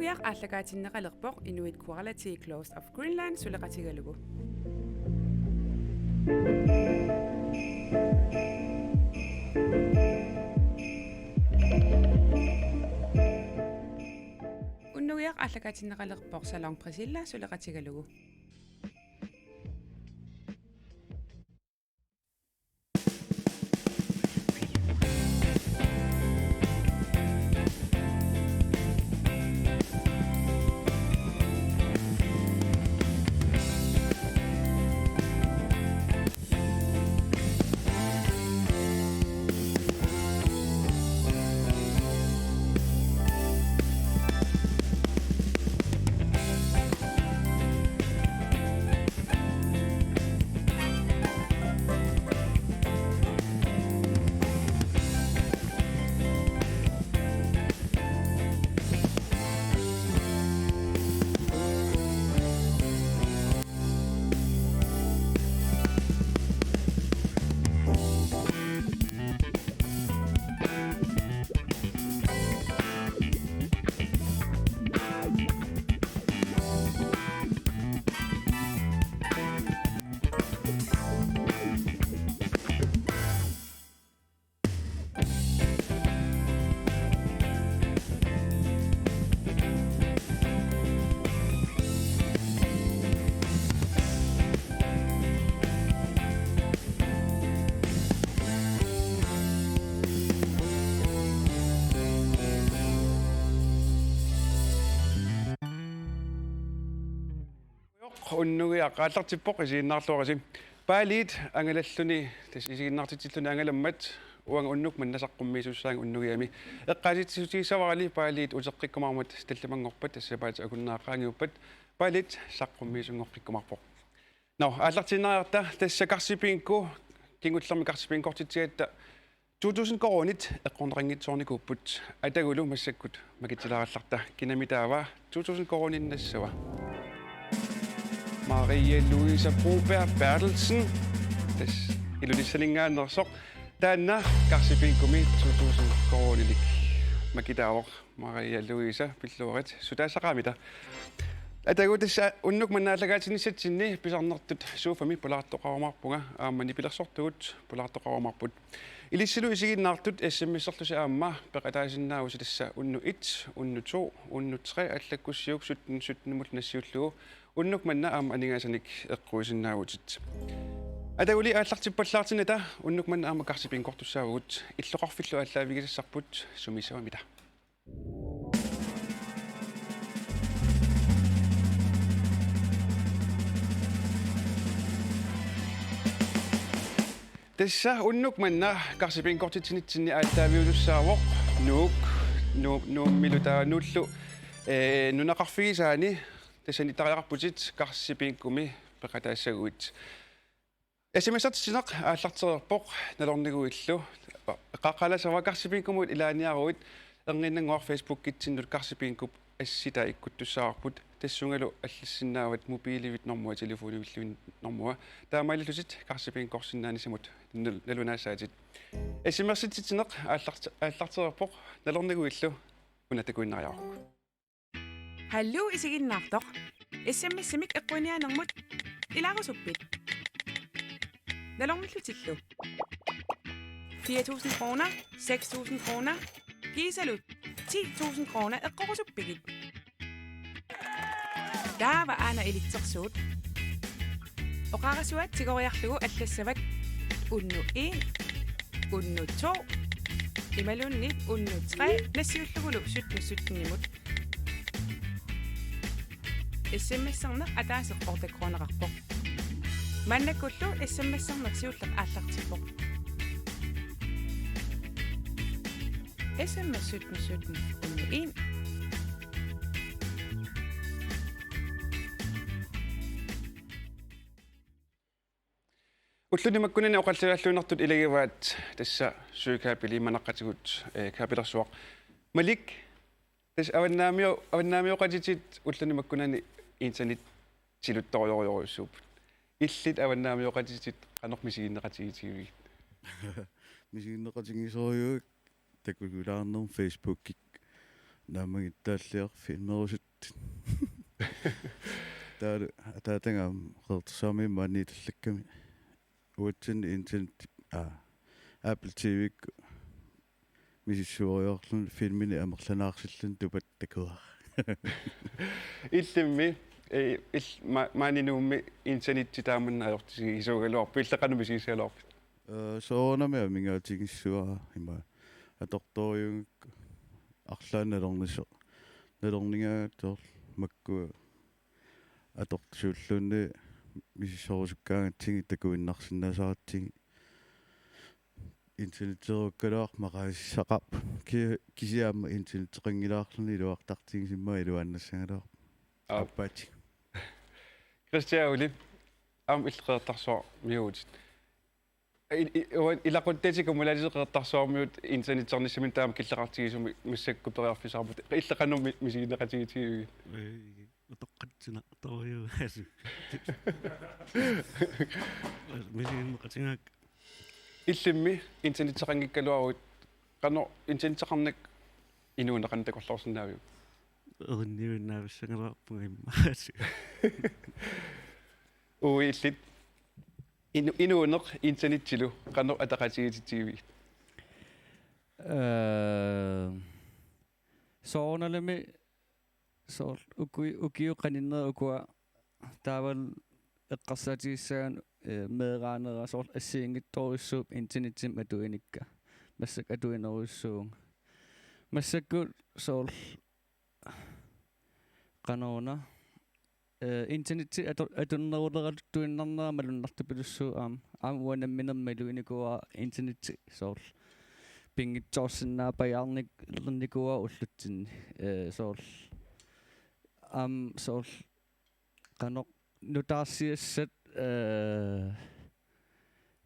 Unnugiaq ааллагаатиннеқалерпоқ Inuit Quality Close of Greenland сулеқатигалугу. Unnugiaq ааллагаатиннеқалерпоқ Salon Priscilla сулеқатигалугу. Unnugiaqaallartippoq isiinnaarluarasim paaliit angalalluni tas isiinnaartitilluni angalammat uanga unnuk mannasaqqummiisuussaanga unnugiami eqqaasitsutiissavarali paaliit uteqqikkumarmat tallamangorpat tassapaat akunnaaqaangiuppat paaliit saqqummiisungorqikkumarpoq no aallartinnaarta tassakarsipingku kingullermi karsipingkortitigatta 2000 koronit eqqorneringitsoornikuupput atagulu massakkut makitilaarallarta kinamitaava 2000 koroninnassava Maria Louise Broberg Bertelsen. Das illudisalingaannersoq taanna karsipingkumi 2000 koronilik makitaavor Maria Louise pilluurit sutaasaqaamita atagutissa unnuk mannaallagaatinissatinni pisarnertut suufami pulaartoqarumarpunga aammani pilersortugut pulaartoqarumarput ilissilu isiginnaartut sms-erlusi aamma peqataasinnaausi tassa unnu 1 unnu 2 unnu 3 allakkussiuk 17 nassiullugu unnuk manna aam aningasanik eqquisinnaautit ataguli aallartippallaartinata unnuk manna aama karsipingkortussaavugut illoqarfillu aalлaavigisassarput sumisavamita tassa unnuk manna karsipingkortitsinitsinni aalлaaviulussaavoq nuummiluta nullu nunaqarfigisaani tasani tariaqarputit karsipingkumi peqataassaguit SMS-atisinaq aallartererpoq nalorniguillu qaqqalasava karsipingkumut ilaaniaruit erninnanguar Facebook-kitsinnut karsipingkup assita ikkuttussaarput tassungalu аллассиннаават мобиливит нормуа телефониуллуин нормуа таамааллусит карсипингкорсиннаанисимут налунаасаатит SMS-итсинеқ ааллартерерпоқ налорнигуиллу унатакуиннариарку Hallo isiginnaartoq SMS-imik eqquinianermut ilarusuppit nalornillutillu 4.000 kroner 6.000 kroner gisalut 10.000 kroner eqqorusuppigit daava aana ilitsersuut oqarasuat tigoriarlugu allassavat unnu 1 unnu 2 imalunni unnu 3 nassiullugulu 17 SMS-erneq ataaseqqortakruaneqarpoq mannakullu SMS-erneq siullaq aallartippoq SMS 17 unnu 1 уллунимаккунани оқаллигаллуунартут илагиваат тасса суикаапили манаqqatigut капилерсуақ малик тас аваннаамиоқатитит уллунимаккунани интернет силутториориориуссууп иллит аваннаамиоқатитит қанормисигиннеқатигитигуи мисигиннеқатигисориуик таккулаарнерм Facebook-кик наамагиттааллиар филмерусут таатангам қертсами мани таллакками уутсин интернет Apple TV мисиссуориорлун филмини амерланаарсиллун тупат такуа иллимми маанинуумми интернетти тааманна аёртиси исугалуарпу иллақануми сисалуарпу соонами мингаатигиссуара има аторториугк арлааналорнисо налорнингаатор макку атортсууллуунни мисиссорусуккаагатсиги такуиннарсинаасаратсиги интернетеруккалуар мақаиссақап кисиаама интернетеқангилаарлуни илуартартиги симма илуаннассагалуар аппати Кристиаули ам иллеқертарсуар миуутит илақуттатика мулалисеқертарсуармиут интернетерниссамин таама киллеқартигисуми массаккупериарфисаарпут иллеқаннерми мисигинеқатигитиги утоққатсина ториу асу мисигинеқатингак иллимми интернетерангиккалуарут қано интернетернак инуунеқан такорлорсиннаавиу эринниуиннаависсангалаарпунга иммаасу уиллит инуунеқ интернеттилу қано атақатигитиви соорналами соор укиуқаниннера укуа таавал эққарсаатигиссаан меераанера соор ассиингитторуссууп интернеттим атуиникка массак атуинеруссуун массакку соор канаона интернетти атуннерулерат туиннарнера малуннартупилуссуу аам уанамминермалуиникуа интернетти соор пингитсорсиннаа паярник лерникуа уллутсинни соор соор канақ нутаарсиассат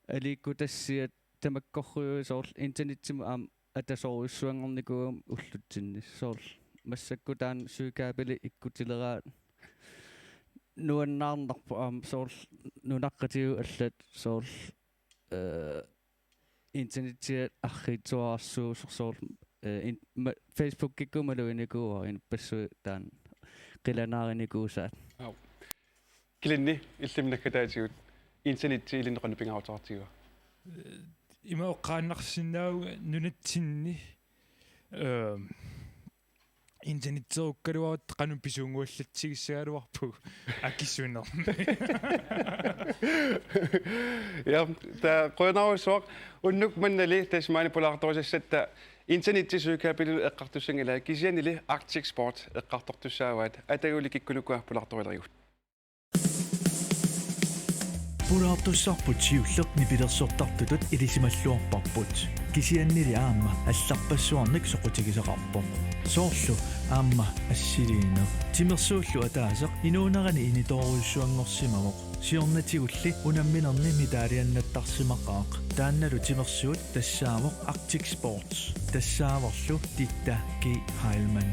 аликкутассиат тамаккорруйу соор интернеттим атасоруссуангорникуам уллутсинни соор массаккутаан суикаапили иккутилераат нуаннаарнарпу соор нунаққатигу аллат соор интернеттиат арритуарсуу соор Facebook киккумалуиникуа инпассу таан qilanaarinikуусаат килинни иллимнаккатаатигут интернетти илинеқану пингаутаартигуа имаоққааннарсиннаауга нунатсинни интернеттеруккалуарут қану писуунгуаллатсигиссагалуарпу аккиссуинерми я та қойнауссуақ уннук маннали тасмаани полаарторисассатта интернеттисуикаапилу эққартуссангала кисианили Arctic Sport эққартортуссааваат атагули киккунукуа полаарториларигут пулаартуссарпут сиуллерни пилерсортартутут илисималлуарпарпут кисианнили аама алларпассуарник соқутигисақарпо соорлу аама ассилиинер тимерсууллу атаасеқ инуунерани иниторуйссуангорсимавоқ сиорнатигулли унамминерни митаалианнаттарсимақаақ таанналу тимерсуут тассаавоқ Arctic Sports тассааверлу титта ги хайлман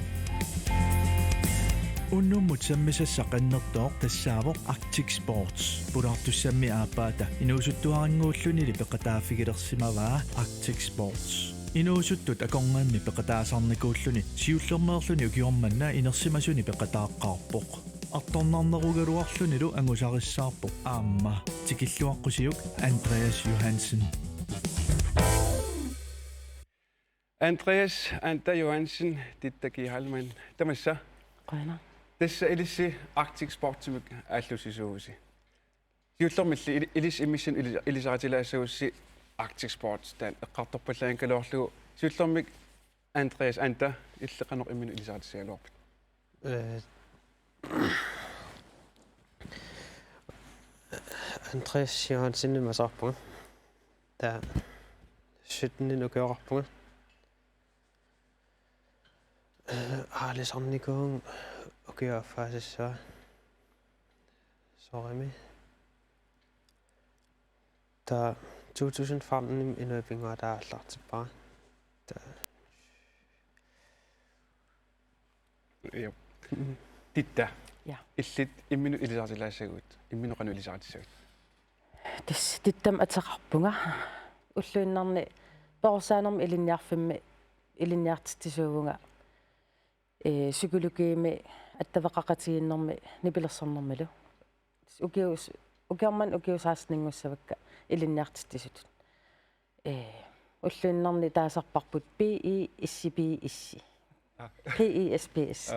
уннуммут саммисассақаннертоо тассаавоқ Arctic Sports пулаартуссамми аапаата инуусуттуарангууллунили пеқатаафигилерсимаваа Arctic Sports инуусуттут акорнгаанни пеқатаасарникууллуни сиуллермеерлуни укиорманна инерсимасуни пеқатааққарпоқ арторнарнеругалуарлунилу ангусариссаарпоқ аама тикиллуаққусиук Andreas Johansen Andreas Anta Johansen tittaki halman tamassa qana tassa ilissi Arctic Sport аллусисууси сиуллермилли илис иммиссан илисаратилаассагусси Arctic Sport таан эққарторпаллаан калоорлугу сиуллермик Andreas Anta иллеқанеқ иммину илисаратисаалуарпут Andreas Johansen масарпунга та 17 нукеорпунга алисарникуун окиафаасассаа сорами та 2015 инуапингуатааллартиппара та ja titta ja illit imminu ilisartilaassagут imminu qanu ilisaratissagut тис титтам атеқарпунга уллуиннарни порсаанерми илинниарфимми илинниартитсуувнга psykologiimi attavaqaqatiginnermi nipilersornermilu ukiorman ukiusaasningussavakka ilinniartittisut уллуиннарни таасарпарпут PESPS PESPS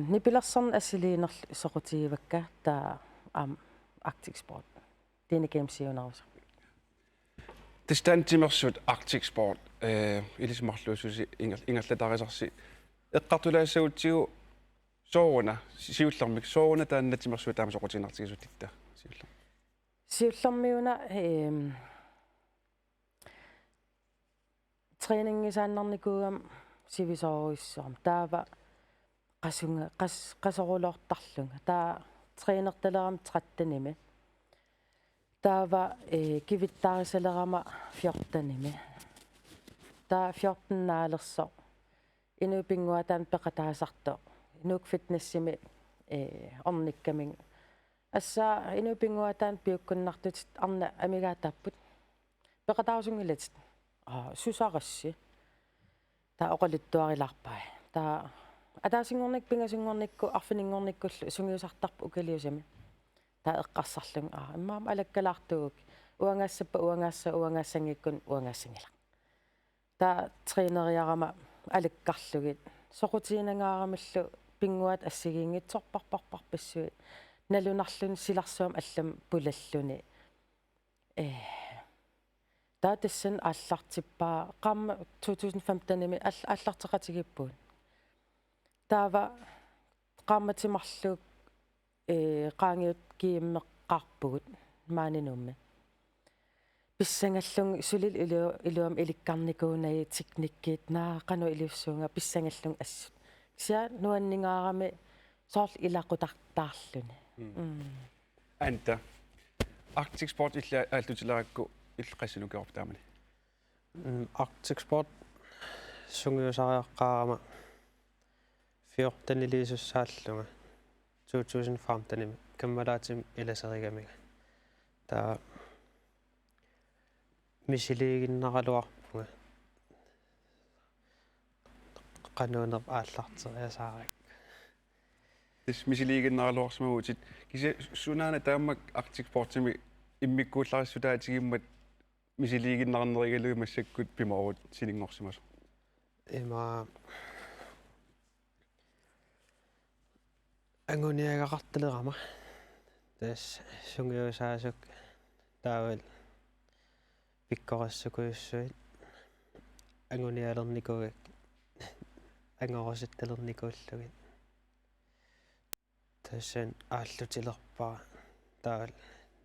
нипилерсорн ассилиинерл соқутигивакка таа Arctic Sport Dine Games сиунарус Det standtimersut Arctic Sport илисмарлуусуси ингерлатарисарси эққартулаассагутсигу соорна сиуллэрмик соорна тааннатимерсуа таама соқутинартигисутитта сиуллэрмиуна тренингисааннарникуугам сивисооруиссуарм таава qassunga qassorulortarlunga taa trainertalerам 13-ними таава кивиттаарисалерама 14-ними таа 14-наалерсо инупингуатаан пеқатаасарто инук фитнессими орниккамин асса инупингуатаан пиуккуннартут арна амигаатааппут пеқатаарусунгилат сусарасси таа оқалуттуариларпаа таа атаасингорник пингасингорникку арфинингорниккуллу сунгиусартарпу укалиусами таа эққарсарлун иммаам алаккалаартугук уангаассангиккун уангаассангила таа тренериарама алаккарлугит соқутиинангаарамаллу пингуат ассигингитсорпарпарпарпассуи налунарлун силарсуам аллам пулаллуни таа тассан ааллартиппаа qaamma 2015-ними ааллартеқатигиппуун таава qaammatимарлук qaangiut kiimmeqqaarpugut maanинумми писсангаллун сулил илуам иликкарникуунай техниккиит наақану илиуссуунга писсангаллун ассут кися нуаннингаарами соорл илақутартаарлуни анта Arctic Sport илла аалтутилеракку иллеқассилукеорп таамани Arctic Sport сунгиусариаққарама 14 илисуссааллунга 2015 каммалаатим иласеригамига таа мисилигиннаралуарпунга qannuunerp ааллартериасаарак тис мисилигиннаралуарсмагуутит кисе сунаана тааммак Arctic Sport-тими иммиккууллариссутаатигиммат мисилигиннарнеригалуи массаккут пимаруут силингорсимасу има ангуниагақарталерама тас сунгиусаасук таавал пиккорассукуйуссуит ангуниалерникугак ангоруситталерникууллугит тассан ааллутилерпаа таавал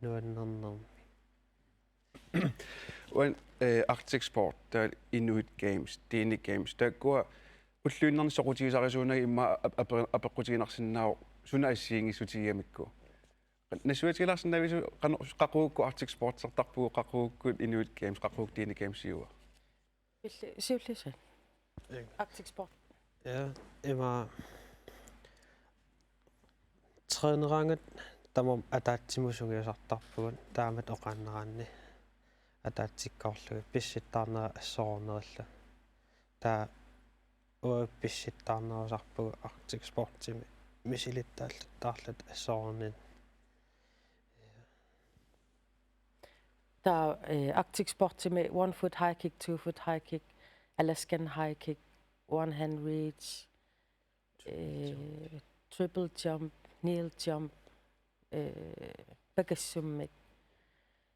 нуаннернерми уан Arctic Sport таа Inuit Games Dine Games тааккуа уллуиннарни соқутигисарисуунага имма апеққутигинарсинаау сунаассиингиссутигиамикку насуатиларсинавису қақуукку Arctic Sport сартарпугу қақуукку Inuit Games қақуук Dine Games сиуа сиуллисан Arctic Sport ja има тренерангат тамам атаатсимусугиусартарпугут таамат оқааннераанни атаатсиккоорлуги писситтаарнера ассоорнерилла таа писситтаарнерусарпугу Arctic Sport-тими мисилиттааллаттаарлат ассоорнин таа Arctic Sport-тими 1 foot high kick 2 foot high kick Alaskan high kick one hand reach triple jump kneel jump пакассуммик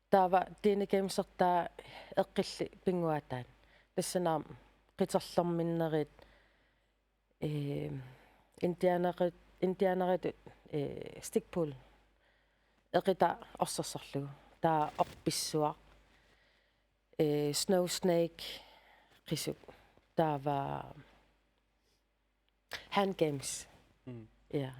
таава Dine Games-ертаа эққилли пингуатаан тассанаам қитерлэрминнерит индианерит стикпул эқита орсерсорлугу таа орписсуа snow snake qisuk taava hand games ja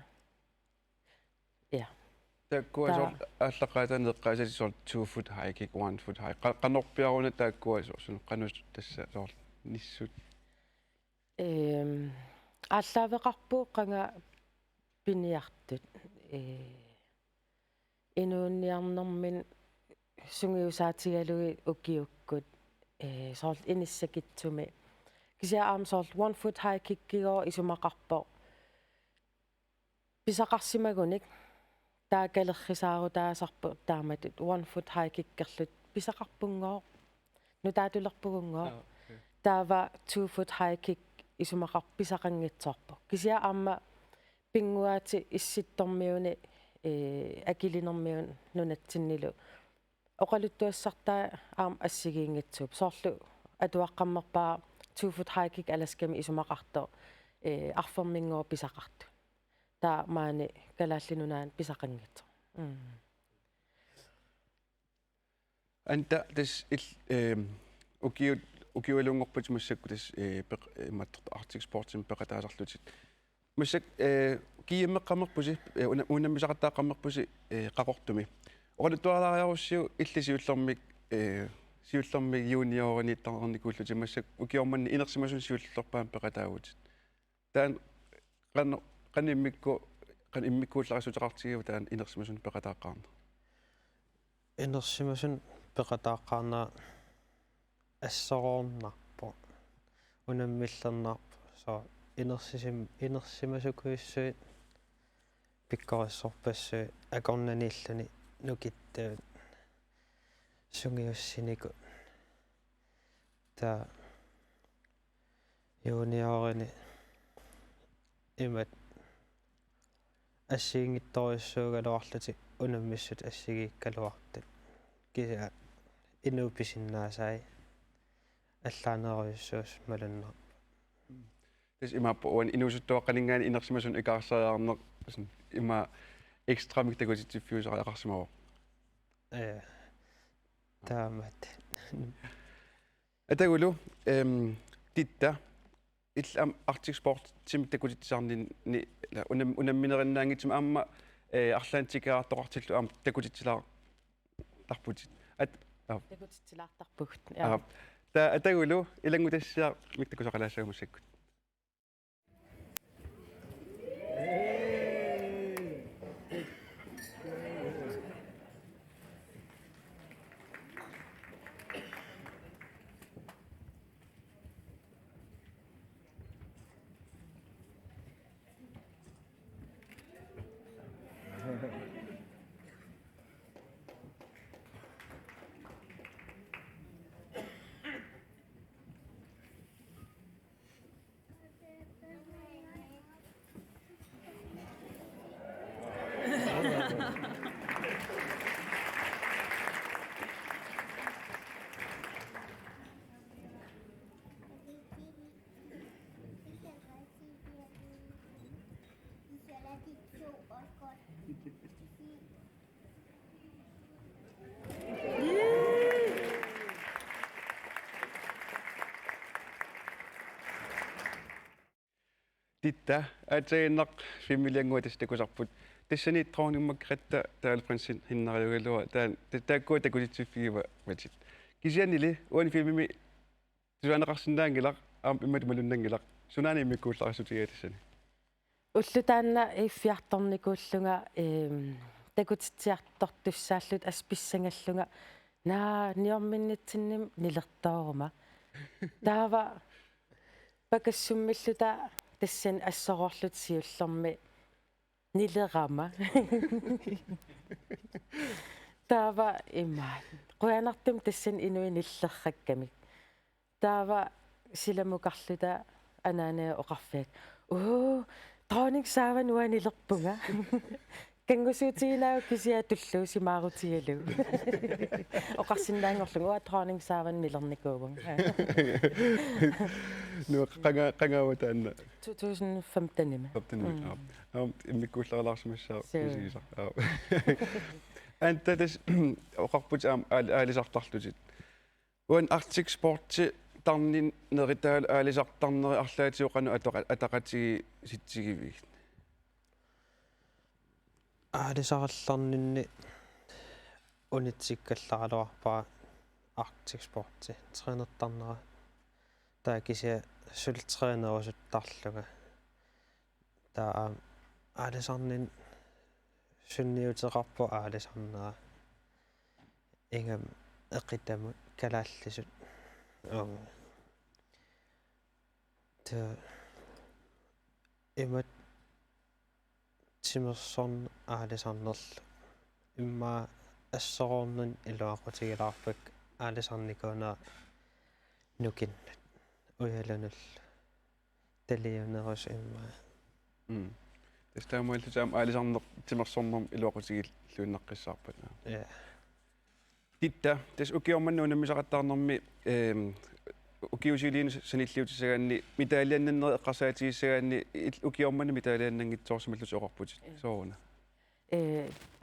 тааккуа ааллаққаатанеққаасалисоор 2 foot high kick 1 foot high qanорпиаруна тааккуа сорсун qanus тасса соор ниссут ааллаавеқарпу qanga пиниартут инуунниарнэрмин сунгиусаатигалуги укиуккут соор иниссакитсуми kisiaam soorl 1 foot high kickigoo isumaqarpo pisaqarsimagunik taakalerrisaaru taasarpu taamatut 1 foot high kickerlut pisaqarpungoo nutaatulerpugungoo taava 2 foot high kick isumaqarpisaqanngitsorpo kisiaamma pinguaati issittormiuni akilinermiun nunatsinnilu oqaluttuassartaa aam assigiingitsuup soorlu atuaqqammerpaa 2 foot high kick alaskami isumaqarto arfermingoo pisaqartu taa maani kalaallinunaan pisaqanngitso anta tas ukiualungorput massakku tas immattert Arctic Sportsin peqataasarlutit масsak кииммеққамерпуси унаммисақаттааққамерпуси қақортуми оралуттуалаариаруссиу иллисиуллэрмик сиуллэрмик юниорини иттарнерникууллути массак укиорманни инерсимасун сиуллерпаан пеқатаагутит таан қан иммиккуулларисутеқартигиу таан инерсимасун пеқатааққарна инерсимасун пеқатааққарнаа ассороорнарпо унаммиллернарпо со инерсимасукуиссуит пиккориссорпассуи акорнаниллани нукиттаут сунгиуссинику та юниорини имат ассиингитториссуугалуарлути унаммиссут ассигииккалуартут кися инууписиннаасай аллаанеруйуссуус малуннар tas imappo uan inuusuttuaqqalingaani inersimasun ikaarsajaarneq ima ekstramik takutisiffiusara aqarsimaru taamat atagulu titta illam Arctic Sport tim takutitsarnin ni unamminerinnaangitsim aamma арлаантикаартоqartillu aam takutitsilaar tarputit at takutitsilaartarpugut ta atagulu ilangutassiaa miktakusaqalaassagumussakkut titta ateenaq familianguatas takusarput tassani traunimmakkratta taalprinsin hinnariugalua taan taakkua takusitsiffigiva matit kisianili uani filmimi suaneqarsinnaangilaq aam immat malunnangilaq sunaani immikkuullarissutigaatassani уллутаанна иффиарторникууллунга такутитсиарторtussaallut асписсангаллунга наа ниорминнитсинним нилертоорума таава пакассуммиллута тассан ассорорлут сиуллерми нилерама таава имаа қуянартум тассан инуи ниллерраккамик таава силамукарлута анаанаа оқарфиак Dronning saavan uanillerpunga. Kangusutiinaa kisiatullu simaarutialu. Oqarsinnaangorlungu dronning saavan milernikuuvung. Nu qangaawataanna 2015 nima. 15 immikkuulleralaarsimassaa kisiisa. Anta tas oqarput aalisartarlutit. Uan Arctic Sportsi tarnin neritaal aalisartarneri arlaatiuqanu ataqatigi sitsigiviik. Aalisarallarninni unitsikkallaruarpaa Arctic Sportsi trænertarnera taakisia sultrænerusuttarluga taa aalisarnin sunniuteqarpu aalisarnera ingam eqitamut kalaallisut Imat Timerson aalisarnerl imma assoroornun iluaqutigilaarpak aalisarnikuuna nukin uyalanul taliunerus imma Testaamuillu taam aalisarner timersornum iluaqutigill luinnaqqissаарpat. Ja. Titta tes ukiormannu unammisaqattaarnermi ukiusiliin sanilliutisagaanni mitaliannanner eqqarsaatigisagaanni ukiormanni mitaliannangitsoorsimallus oqarput sooruna.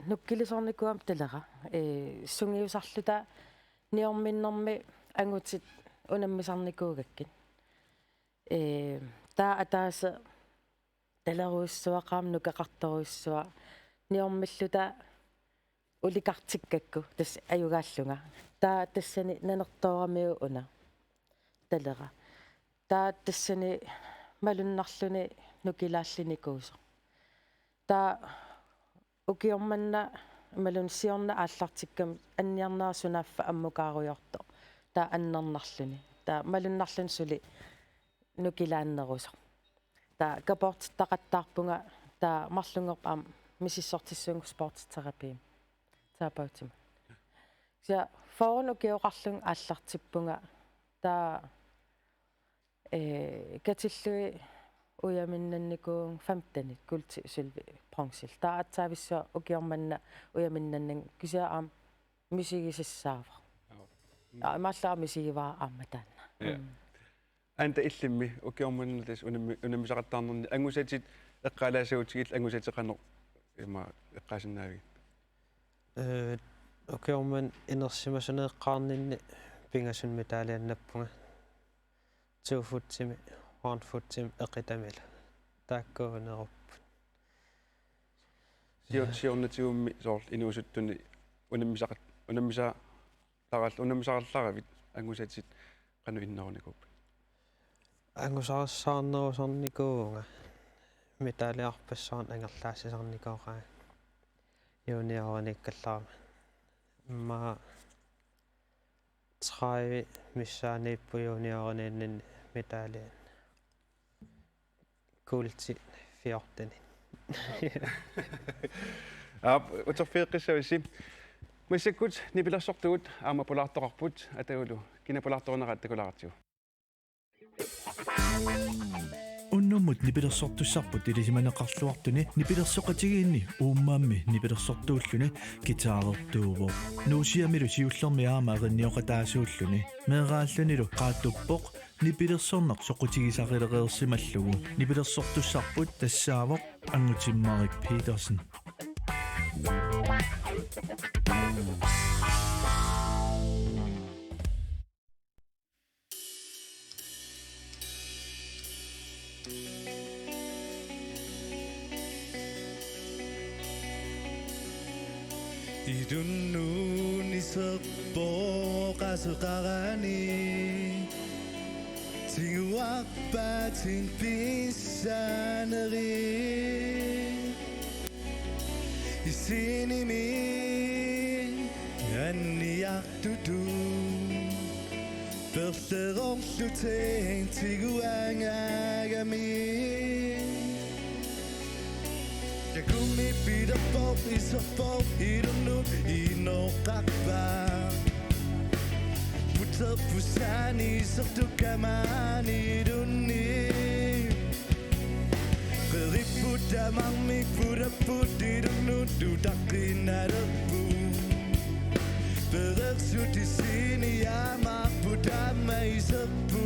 Nukkilisarnikuam talera sungiusarluta niorminnermi angutit unammisarnikuugakkin taa ataasa talaruissuaqaam nukaqartoruissua niormilluta ulikartikkakku tas ajugaallunga taa tassani nanertooramiu una talera taa tassani malunnarluni nukilaallunikuuso taa ukiormanna malun siorna aallartikkam anniarnaasunaaffa ammukaaruyorto taa annernarluni taa malunnarlun suli nukilaanneruso taa kaportittaqattaarpunga taa marlungerpaam misissortissuungu sportsterapi taapautima sia forun ukiuqarlung aallartippunga taa katillui uyaminnannikuun 15 kulti sylvi bronsil taa atsaavissua ukiormanna uyaminnannan kisiaam musigisissaava amaallaa musigivaa aamataanna Anta illimmi ukiormannatas unammisaqattaarnerni angusatit eqqalaasuutigil angusateqanor ima eqqaasinnaagi. Ukiorman inersimasuneeqqaarninni pingasun mitaliannappunga 2 futsimi 1 futsim eqitamila taakkuunerup siornatiummi soorl inuusuttuni unammisaqarlaravit angusatit qanu innerunikup. Angusarsaarnerusarnikuunga mitaliarpassaan angerlaassisarnikuuqaa juniorinikkallaama imma 30 missaaniippu junioriniinnin mitalian kulti 14 uterfiiqqissavisi массаккут нипилерсортугут аама пулаартоқарпут атагулу кинапулаарторнерааттакулаартиу Unnumut nipilersortussarput ilisimanеқарлуартуни nipilersoqatigiinni uummaammi nipilersortuulluni kitaalertuuvo nuusiamilu siullermi aama erinniоqataasuulluni meeraallunilu qaatuppoq nipilersornaq soqutigisarilereersimallugu nipilersortussarput tassaavoq angutimmarik Petersen Idunnu nisabbo qasuqarani tinguaqpatin pissaneri isinimi anniartutu perlerorluteng tiguangagami Yakumi pida pop is a pop idunu inoqaqpa Puta pusani sartukamani dunni Qeriputa mamik pura putidunu dudaqinarapu Perersuti sini ama puta maisapu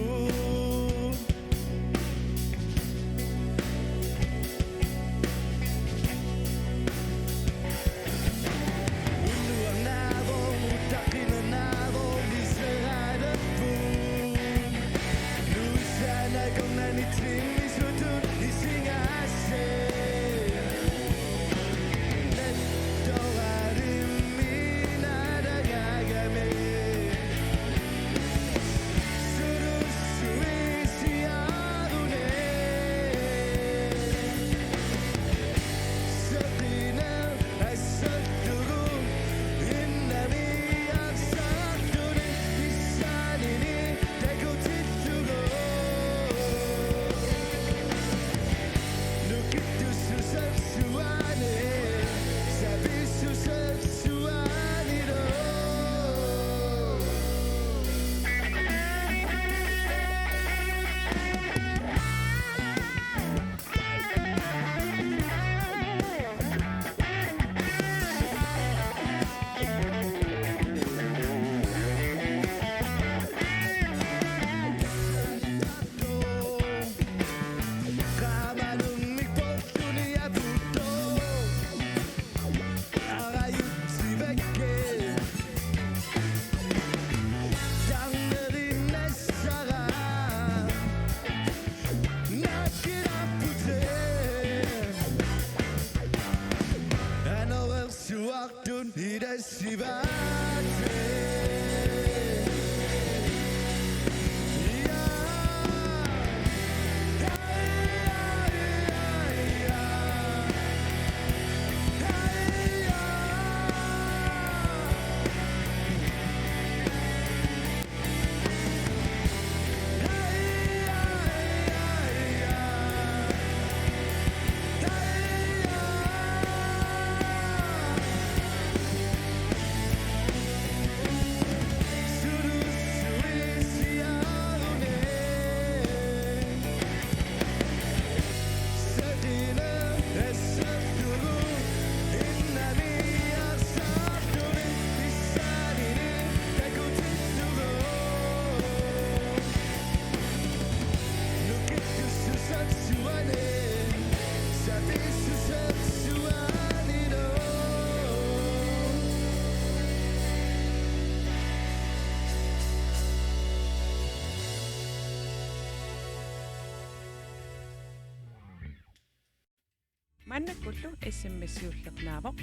маннаккуллу смс-иуллернаавоq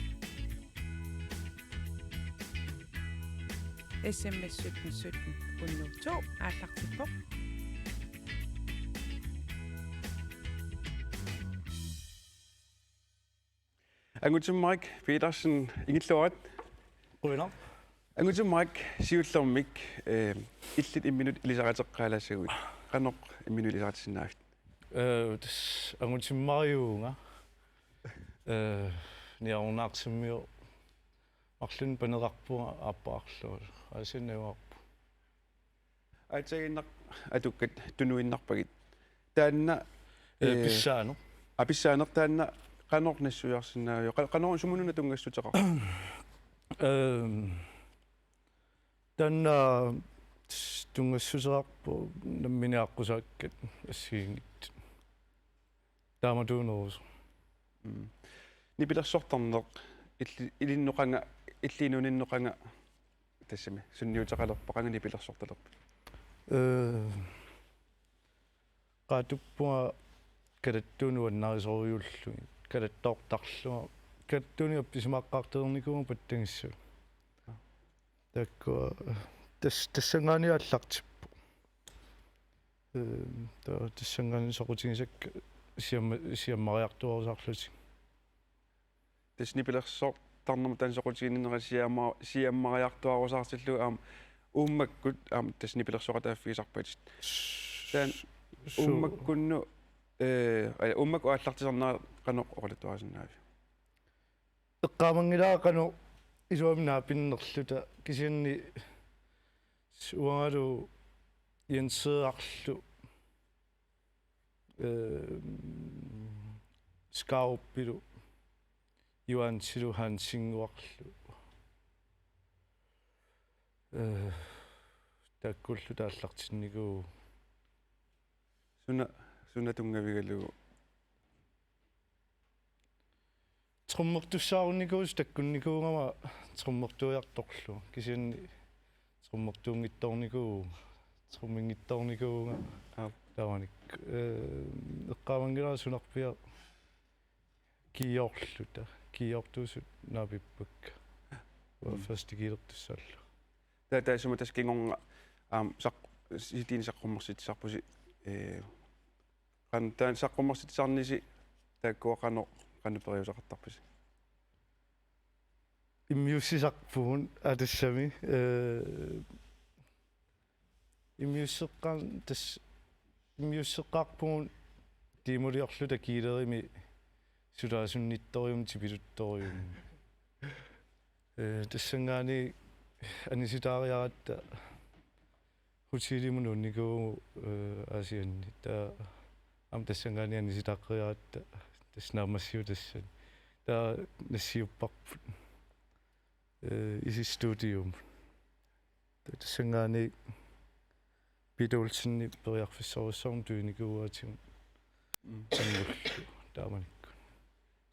SMS 17 17 102 ааллартиппоq Angutsimmarik Petersen ingilluarat Quinaq Angutsimmarik siullermik illit imminut ilisaqateqqaalassagut qanoq imminut ilisaqatissinnaavit tas angutsimmaariuunga niarunaqsimmio arlun paneqarpua aappaarluut asinnaguarpu atsaginnaq atukkat tunuinnarpagit taanna pissaanu apissaaner taanna qanoq nassujarsinnaavio qanoq sumununa tungassuteqar tanna tungassuteqarpu namminiaqqusaakkat assiingit taamatuunerus nipilersortarneq ilinnoqanga illiinuninnoqanga tassami sunniutaqalerpaqanga nipilersortalerp qaatuppua kalattuunuannarisoruullugi kalattoortarlua kalattuuni appisimaqqaarternikuma pattangissu takkua tassangaani аллартиппу tassangaani soqutigisakka siammariartuarusarluti tasnipilersortarnerma tansoqutiginnera siammariartuarusartillu uummakkut tasnipilersoqataaffigisarpatit taan uummakkunnu uummakku aallartisarnaa qanoq oqalatuarasinnaavia eqqaamangilaa qanu isuamnaa pinnerluta kisianni suangalu jensearlu skauppilu juansilu hansinguarlu takkullu taallartinnigu suna tungavigalu trummertussaarunnikuus takkunnikuungama trummertuiartorlu kisianni trummertuungittorniku trummingittornikuunga tavanik eqqaamangilaa sunarpia kiiorluta kiiortuusut naapippak fastigiilertussallu taasuma taskingornga saq sitiini saqqummersitsarpusi qan taan saqqummersitsarnisi taakkua qanuperiusaqartarpisi immiussisarpuun atassami immiusseqqaarpuun tiimuliorluta kiilerimi sulaasunnitorium tipiluttorium tassangaani anisitaariaratta hutilimun unnikuu asianni taa am tassangaani anisitaqqeriaratta tasnaamassiu tassan taa nassiupparput isi studium tassangaani pitulsinni periarfissorussarm tuinikuuatigun tangullu taamanikku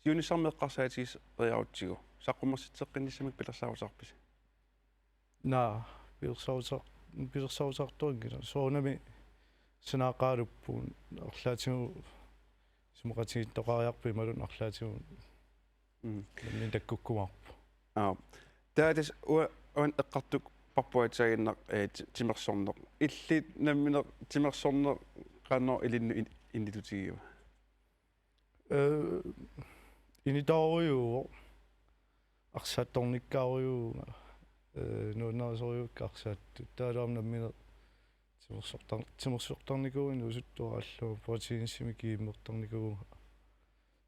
siunissarmeqqarsaatiis riarutsigu saqqummersitseqqinnissamik pilersaarusarpisi naa pilersaarusartuangila soonami sanaaqaaluppuun arlaatigu sumuqatigittoqariarpi malun arlaatigu min takkukkumarpu Taatas uan eqqartuk parpuatsaginneq timersorneq. Illit nammineq timersorneq qaanor ilinnu innitutigiva. Initaoriuo arsaattornikkaaruuga nuunnarisoriukka arsaattu taalaam nammineq timersortarnikuuin usuttuarallu proteinsimi kiimmertarnikuuga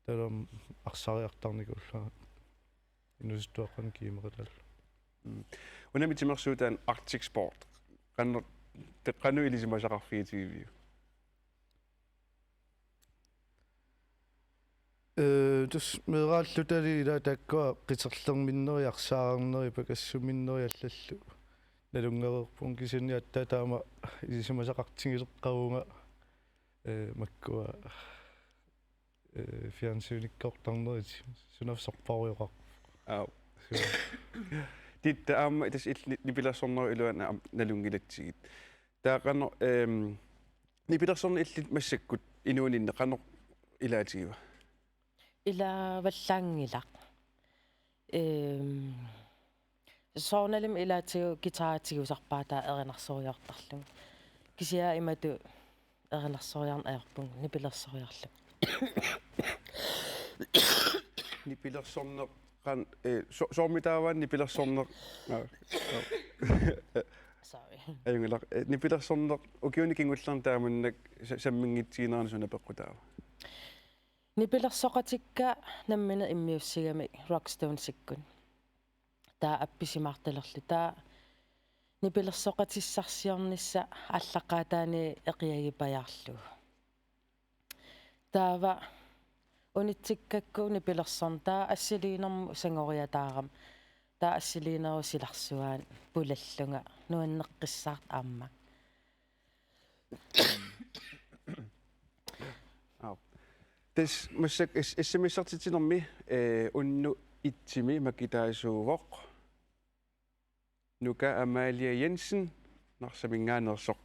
taalaam arsariartarnikuulla inusuttuaqqan kiimerilalla. Unami timersuutaan Arctic Sport. Qannu ilisimasaqarfiitigiviu. Dus meeraallu ila takkua qiterlerminneri arsaarerneri pakassuminneri allallu nalungererpun kisini atta taama ilisimasaqartigileqqaruunga makkua fiansuunikkaortarneriti sunafsorparuyoqar Titta aamma itas nipilersorneru iluana nalungilatsigit. Taaqanno nipilersorne illit massakkut inuuninne qanno ilaatigiva. Ila vallaangilaq soornalim ilaatiu gitaaratigiusarpaataa erinarsooriartarlung kisia imatu erinarsooriarn aerpung nipilersoriarlu nipilersorneq qan soormitaavaan nipilersorneq sorry ayungalaq nipilersorneq ukiuni kingullarn taamunnak sammingitsiginerani suna peqqutaava. Nipilersoqatikka nammina immiussigami Rockstone-sikkun. Taa appisimartalerlu taa nipilersoqatissarsiornissa allaqaataani eqiagipajaarlu. Taava unitsikkakku nipilersorn taa assiliinermu sangoriataaram taa assiliineru silarsuaan pulallunga nuanneqqissaart aamma. Tes massak SMS-artitinermi unnu itsimi makitaasuuvoq nuka Amalia Jensen narsamingaanersoq.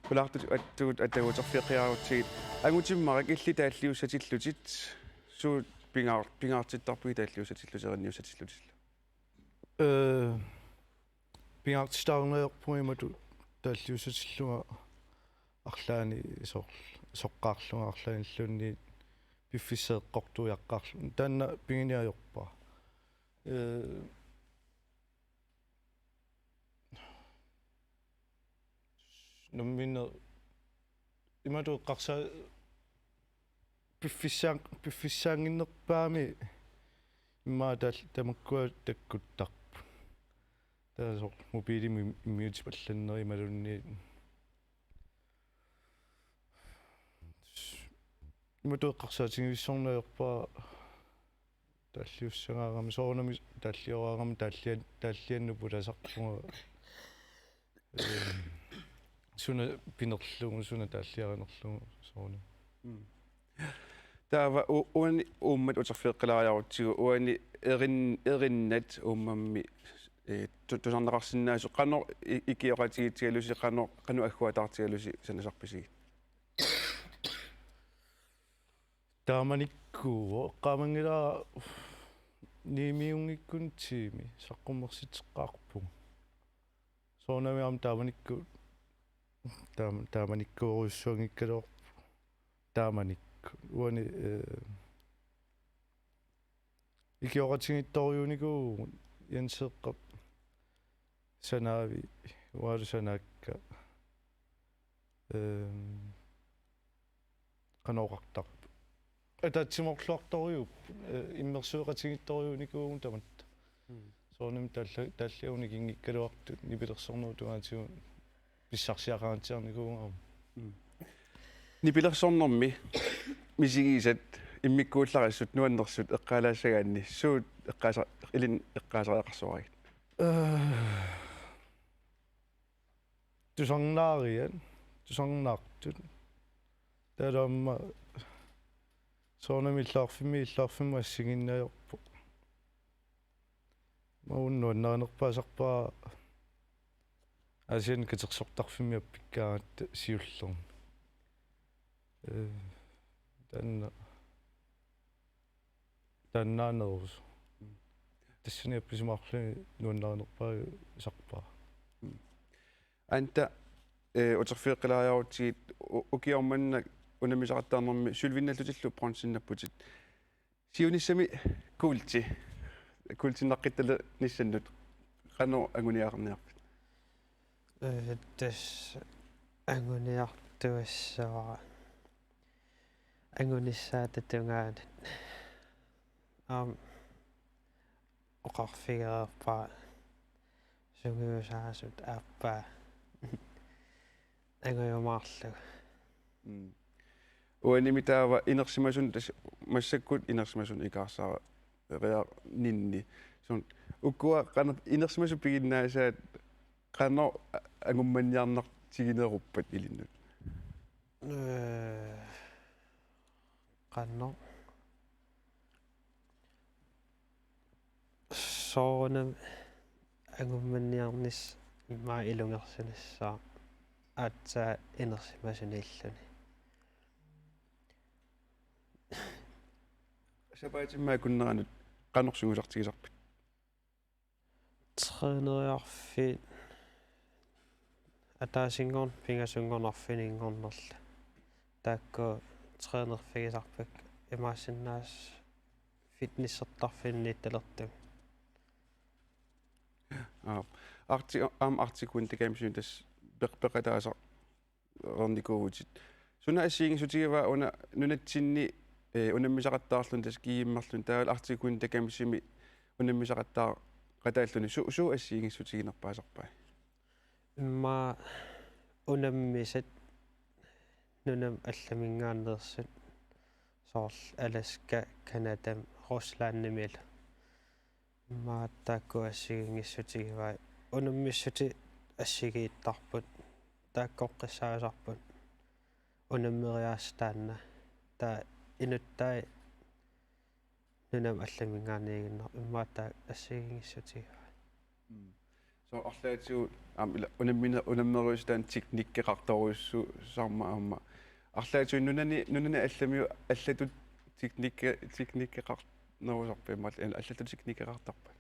Kulaartut attugut ataguterfiqiarutsiit angutimmarik illi taalliussatилlutit suut pingaartittarpui taalliussatилluserniussatилlutillu. Pingaartistaarunerpumimatu taalliussatилluga арлаани соққаарлунга арлааниллунни пиффисеэққортуяққарлу таанна пигиниажорпа номмина имату қарса пиффисаангиннерпаами иммаа тамаккуа таккуттарпу таасо мобилими иммиутипалланнери малунни имату қарсаатингивиссорнерпаа таллиуссагаарами соорнами таллиораарами таллианну пуласарпунга суна пинерлугу суна таллиаринерлугу соорни таава уани ууммат утерфеэккалариарутсигу уани эриннат ууммамми тусарнеқарсинаасу қано икиоқатигитсигалуси қано аггуатаартигалуси санасарписиги тааманиккуу qaamangila niimiungikkun tiimi saqqummersiteqqaarpung soornamiam taamanikku taamanikkuuruussuangikkaloo taamanikku uani ikioqatigittoriunigu yanseeqqap sanaavi ualu sanaakka qanoqartar атаатсиморлуарторюуп иммерсуэқатигитторюуникуугун тамат сооним таллиуни кингиккалуартут нипилерсорнуутугаатигу писсарсиақаатсиарникуугам нипилерсорнэрми мисигисат иммиккууллариссут нуаннерсут эққалаассагаанни суут эққааса илин эққаасариақарсуарит тусарнаартут таламма соонами иллаарфимма ассигиннаажорпу мауннуаннеринерпаасарпаа асиан катерсортарфимми аппиккаагат сиуллерни таннаанерус тассани апписимаарлуни нуаннаринерпаа сарпаа анта утерфиэккилаариарутигит укиорманна унамисақаттаарнэрми сулвинналлутиллу пронсиннаппутит сиуниссами култиннаққиттала ниссаннут qanu anguniaqarniarpit тас ангуниартуассаа ангунissаата тунгаат оқарфигерпаа сунгиусаасут ааппаа ангуйумаарлу уанимитаава инерсимасун тас массаккут инерсимасун икаарсаа реа нинни сун уккуа qana инерсимасу пигиннаасаат qana агумманниарнартигинеруппат илиннут qanno соонам агумманниарнис имаа илунгерсинассаа аатсаа инерсимасуниллуни сапаатиммаа куннеранут qanорсугулартигисарпит тренериарфи атаасингорн пингасунгорнарфинингорнерла таакко тренерфигисарпак имаасиннаас фитнессертарфинни талерту артикун текамсун тас перпекатааса орникуутит суна ассиингисутигава уна нунатсинни унаммисақаттаарлун тас кииммарлун таавал артикун текамсими унаммисақаттаа qataalluni su assiiнгиссутигинерпаасарпаа имма унаммисат нунам алламингааннерсут соорл аласка канадам руслааннимила имма таакку ассигингиссутигиваа унаммиссути ассигииттарпут тааккоққиссаасарпут унаммериааstaanna таа инуттай нунам алламингаанигиннар иммаатаа ассигингиссутигиваа so орлаатигу унаммина унаммериустаан техниккеқарторуссу сарма арлаатигу нунани алламиу аллатут техниккеқарнерусарпа иммал аллатут техниккеқартарпа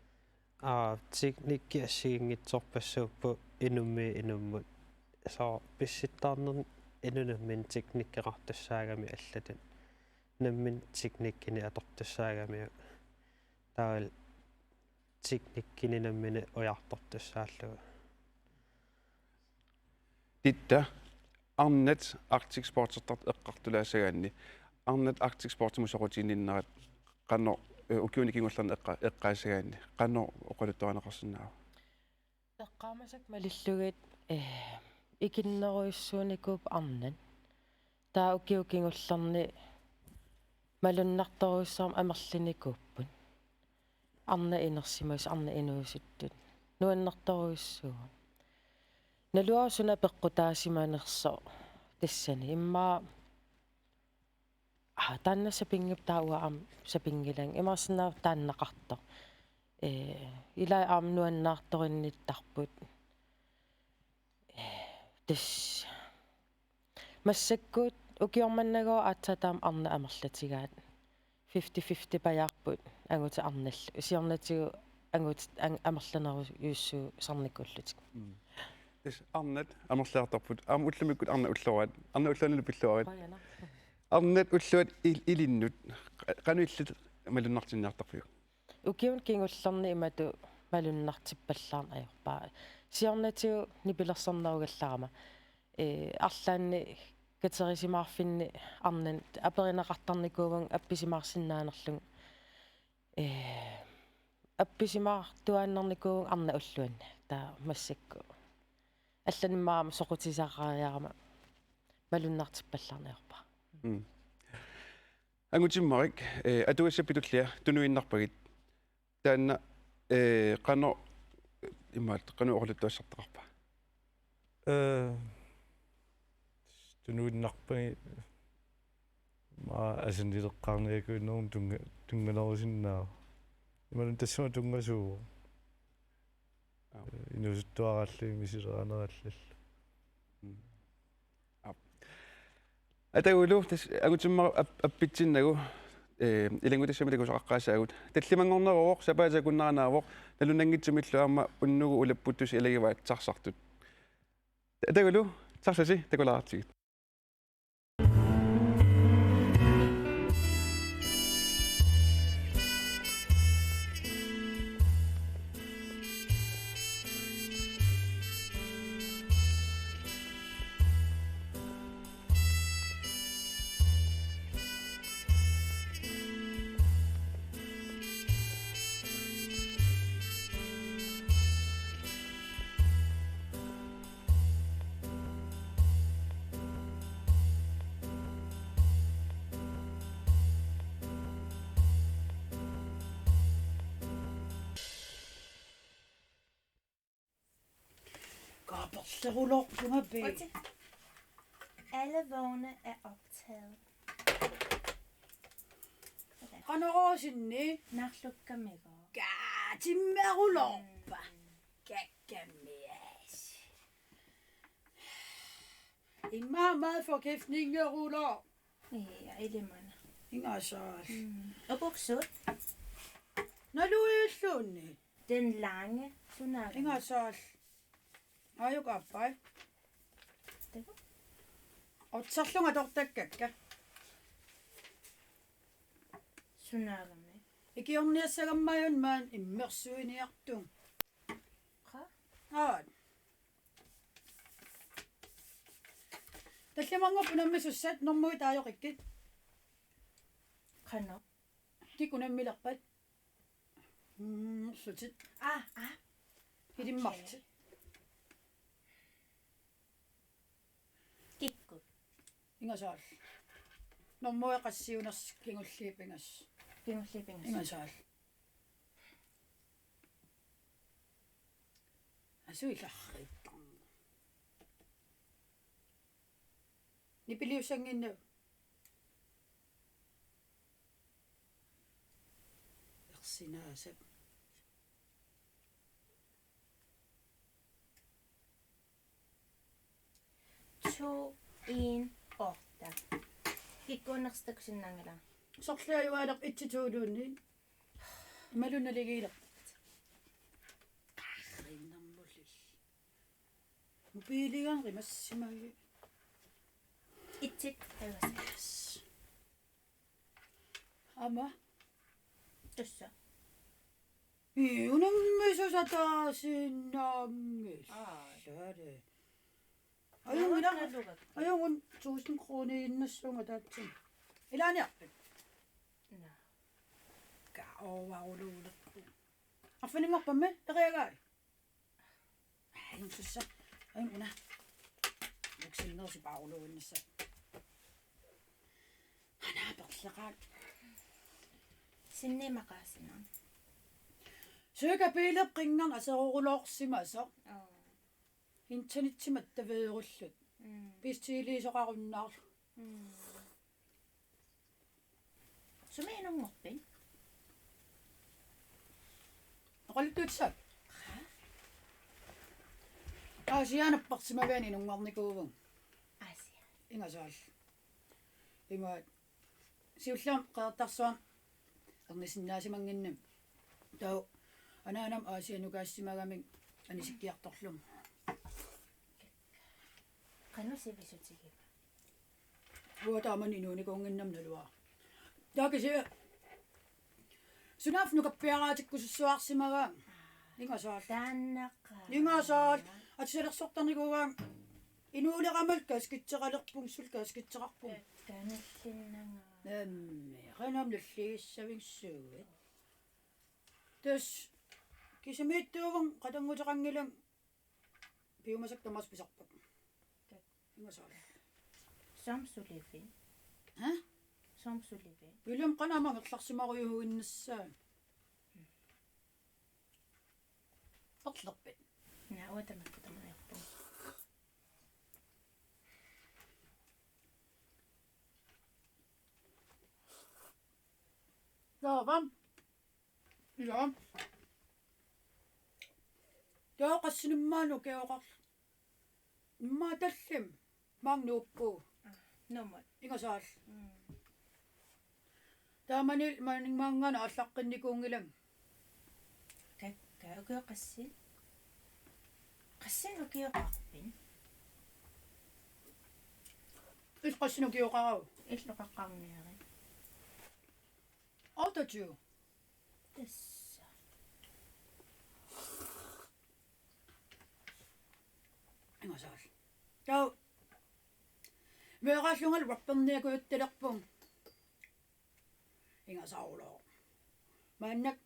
техникки ассигингитсорпассууппу инуммут соо писситтаарнер инунаммин техниккеқартассаагами аллатут наммин техниккини атортассаагами таавал техниккини наммини уяртортассааллуга титта арнат Arctic Sports-ертарт эққартулаассагаанни арнат Arctic Sports-мусоқутиинниннерат qanno укиуникингуллерна эққаассагаанни qanno оқалуттуанеқарсинаава эққаамасак малиллугит икиннеруйуссууникууп арнан таа укиукингуллерни малуннарторуйссаам амерлиникууппут арна инерсимас арна инуусуттут нуаннарторуйуссуа налуарсуна пеққутаасимаанерсо тассани иммаа таанна сапингип тауаам сапингилан имарсинаа тааннақарто илаа аам нуаннаарторинниттарпут тас массаккут укиорманнагоо аатсатаам арна амерлатигаат 50-50 паяарпут ангути арналлу сиорнатигу ангут амерланеру юуссуу сарникуллутик тас арнат амерлаартарпут аама уллумиккут арна уллураат арна уллуанилу пиллуарат арнат уллуат илиннут qanуиллут малуннартинниартарфиу укиун кингуллерни имату малуннартиппаллаарна аёрпаа сиорнатигу нипилерсэрнеругалларама арлаанни катерисимаарфинни арнан аперинеқартарникууван апписимаарсиннаанерлуг апписимаартуааннарникууван арна уллуанна таа массакку алланимаама соқутисаарариарама малуннартиппаллаарнаерпа ангутиммарик атуассаппитуллиа тунуиннарпагит таанна qanno имаат qannu орлуттуассартақарпа тунуиннарпаги ма асинилеққарниакуиннерум тунганерусиннаа ималун тассума тунгасуу инусуттуаралли мисилеранераллал атагулу тас агутиммар аппитсиннагу илингутиссами такусаққаасаагут таллимангорнеруоқ сапаатакуннаранаавоқ налунангитсумиллуарма уннугу улаппуттус илагиваатсарсартут тагулу сарсаси такулаартигит Alle vogne er optaget. Qanoroosinni narlukkamego. Timmerulorpa. Kakkameas. Meget forgiftningeruller. Ja, ilimana. Ingasal. Og buksut. Når du er slunni. Den lange sunnaga. Ingasal. Ajukappai. Otsarlunga tortakkakka. Sunnaagamme. Ikiorniassagammayun maan immersuiniartung. Qa? Tallamangorpunammi sussat normui taajoqikkit. Qanno. Kikunammilerpat. Sutit. Hilimmartit. Kikku. Ingasal. Normui qassiuners kingulliipingas. Kingulliipingas. Ingasal. Asuillarrit. Nipiliusanginnu. Ersinasap. To 1 8. Kikkunerstakusinnangala. Sorluajualaq itsituuluunni. Malunaligiilaq. Qarrinnarmulli. Mobiiligan rimassimagi. Itsit ayvas. Ama. Tussa. Unammisusataasinnaangis. Saade. Ajungun 1000 kroner innassunga taatsin. Ilaaniarpit. Na. Kaaovauluulerpu. Arfaningorpamme teriagai. Ayunsussa. Ayunguna. Yaksinnersi paaruluunnassa. Anaaperleqaat. Sinnemaqaasina. Søkapiileqqingngan aserurulorsimasa. Internetimat taveerullut. Pistiiliisoqarunnaarlu. Sumiinungorpin. Oqallututsa. Aasianapparsimavaani nungarnikuuvun. Aasia. Ingasaal. Imaat. Siullam qeertarsuam ernisinnaasimanginnam. Tau anaanam aasianukaassimagaming anisikkiartorlum. Qannu sivisutigip. Vuotaaman inuunikunginnam nalua. Taakisi sunaaf nukappiaraatikkusussuarsimaga. Ingasaal. Taannaqa. Ingasaal. Atsalersortarnikuugaam inuuleqamal kaaskitseqalerpung sul kaaskitseqarpung. Kanallinnanga. Qanam nalligissavingssuugat. Tas kisimiittuuvun qatanguteqangilam piumasak tamas pisarpak. Ingasaal. Samsulivin. Samsulivin. William qanamang erlarsimarujuhuinnassaa. Perlerpit. Na uatamakkutamaniarpun. Taavam. Ilaam. Taoqassinimmaanu keoqar. Imma tallim. Maangnuuppu. Nummat. Ingasaal. Taamanil maningmangana allaqqinnikungilам. Kakka ukiuqassil. Qassin ukiuqarpin. Isqassinukiuqarau. Illuqaqqarniari. Autotju. Tassa. Ingasal. Tau. Meeraallungal rapperniakuuttilerpum. Ingasaulo. Mannak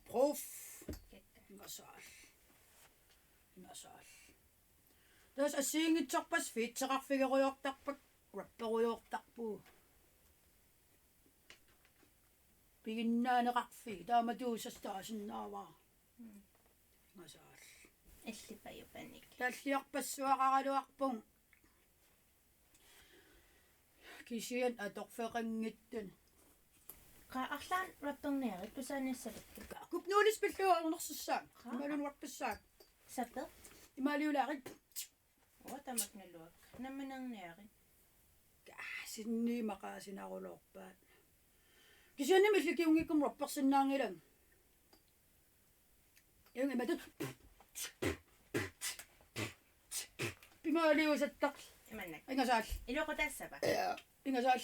prof. Ingasal. Ingasal. Tas asiingitsorpas fiitseqarfigeruyortarpak rapperuyortarpu. Piginnaaneqarfi taamatuusastaasinnaavaa. Ingasal. Illipayupanik. Talliarpassuaqaraluarpung. Kisian atorfeqangittun. Qaarlaan rapperniari tusaaniassalukku. Kupnuulis pilluarnersussaan. Imalun warpassaak. Sape. Imaliulaarit. Otamaknaluak. Namanarniari. Sinni maqaasinarulorpaat. Kisianni millikiungikum rappersinnaangilam. Yung imatut. Pimaliusattaq. Imannak. Ingasaal. Iluqutassapa. Ingasaal.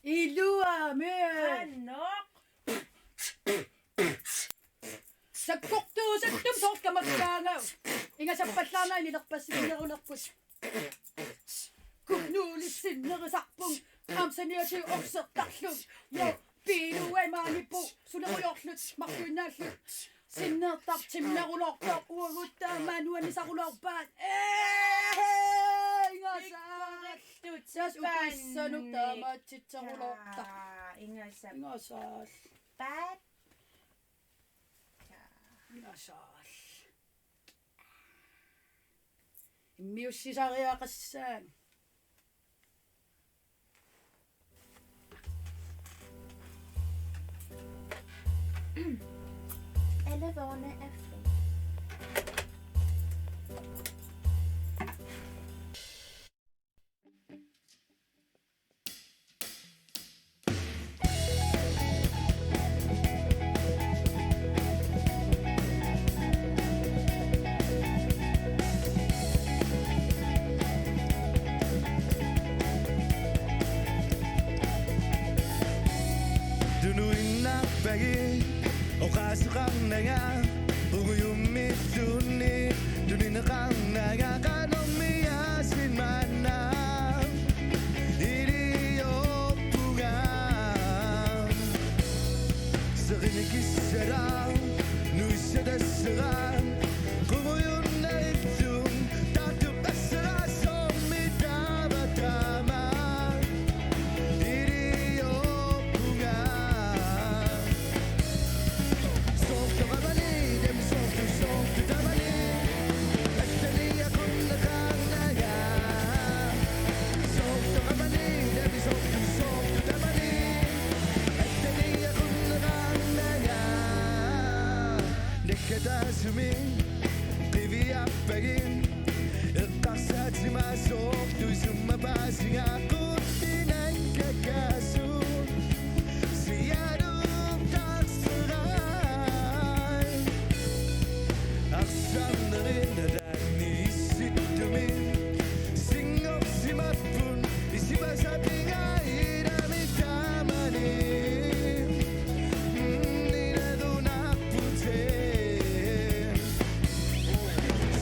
Iluame. Annok. Sakkortuusattum soorkamakkaangau. Ingasappallaangai lilerpassiginerulerput. Kupnuulissinnerisarpung. Amsaniatu orsertarlum. Jo piiluaimaanippu sulerujorlut markuinnaallut. Sinnertartimnerulortor uaguttaamaanuanisarulorpaat. Ingasaal. Tas ukissanuk taamaatitserulortar. Ingasap. Ingasaal. Pat. Ingasaal. Immiussisariaqassaan. Elevone FM. Dunuinnarpagi oqaasuqarnaga uguyummittunni dunineqarnaga qanormiyasinmanna iliyoppuga seqinikissara nuissadassera qumuyunnarittum taatuqassera sommitaavatama Kasumi, Livia Pegin, Eqarsati masok, tu summa passing aku tinang kakasu, siadum tak serai, aksam nerin dan isitumin, singok simapun, isi bahasa pingai dan itamani.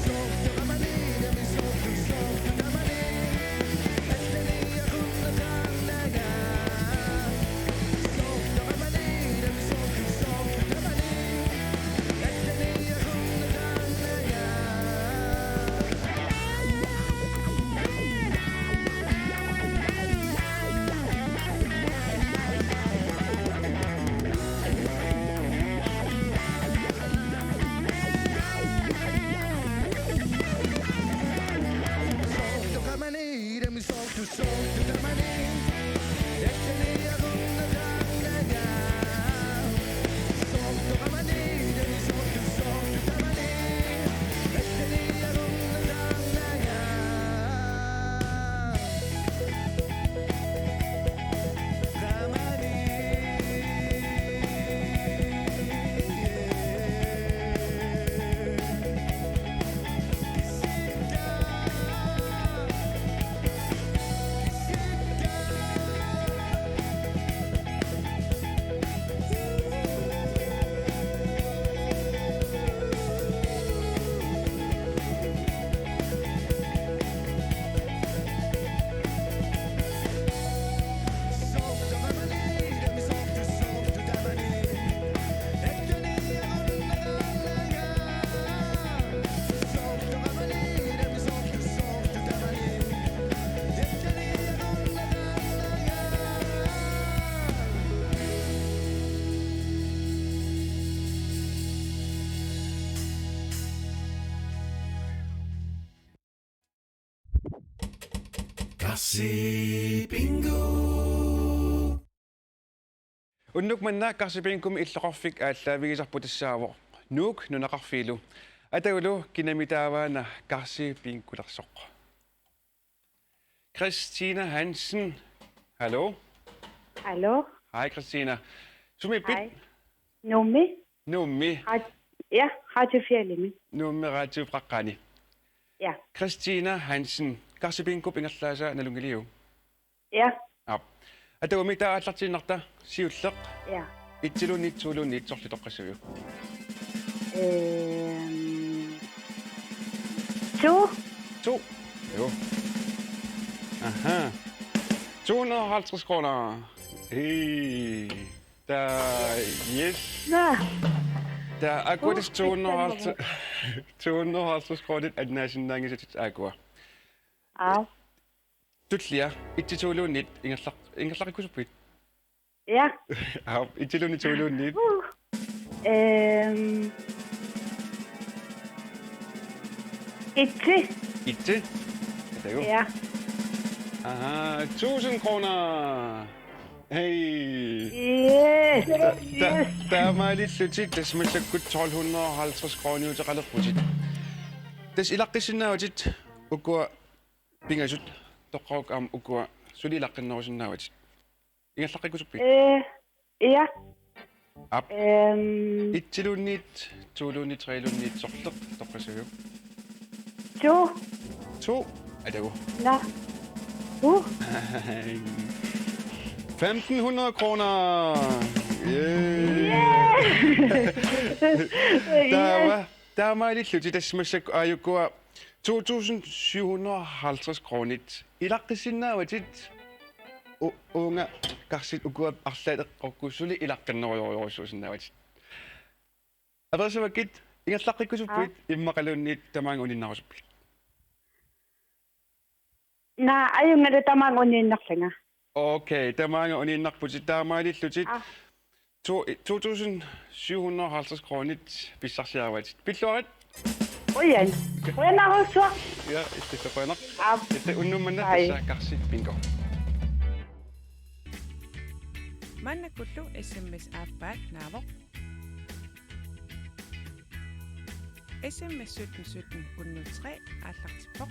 Soft, Kasi Bingo. Unnuk manna karsipinkum illaqarfik ааllaавигисарпу тассаавоо нуук нунақарфиилу атагулу кинамитааваана карсипинкулерсоқ Christina Hansen. Hallo. Hallo. Hej Christina. Sumi bit. Hej. Nummi. Nummi. Ja, Radio 4 Limi. Nummi Radio Fraqqani. Ja. Christina Hansen. Karsipinkup ingerlaasa nalungiliu. Ja. Ap. Atagumi taaallartiinarta siulleq. Ja. Itsilunit sorlitoqqassuyu. 2. Jo. Aha. 250 kroner. Hey. Yes. Der er godt 250 kroner at nationalingen til agua. Au. Tutlia, ittilunit ingerlaq kusupit. Ja. Au, ittilunit. Itte. Det er jo. Ja. Aha, 1000 kroner. Hey. Yes. Der er meget lidt slutit, det smitter godt 1250 kroner ud til alle rutit. Det er lagt sin navnet, og går pingasut, der går om og går, så lige lagt noget sin navnet. Ingen slags ikke så pænt. Ja. Op. 1 lunit, 2 lunit, 3 lunit, så sluk, der kan se jo. 2. Er det jo? Nå. 1500 kroner. Der er meget lidt slutit, det smitter jo går 2750 kroner. I lagt sin navnet. Unga karsit uguat arlaat qoqqusuli ilaqkannoruyorsuusinnaavit adersavakit ingallaqqikkusuppuit immaqaluunniit tamaanguninnarusuppit Na ayungale tamaanguninnerlanga okay tamaanguninnerputit taamailillutit 2750 kronit pissarsiaavatit pilluarit Ojan qanarusua ja istiqanak itte unnummanna tassa karsi bingo Manna kullu SMS aappaat naavoq. SMS 1717 103 aallartipoq.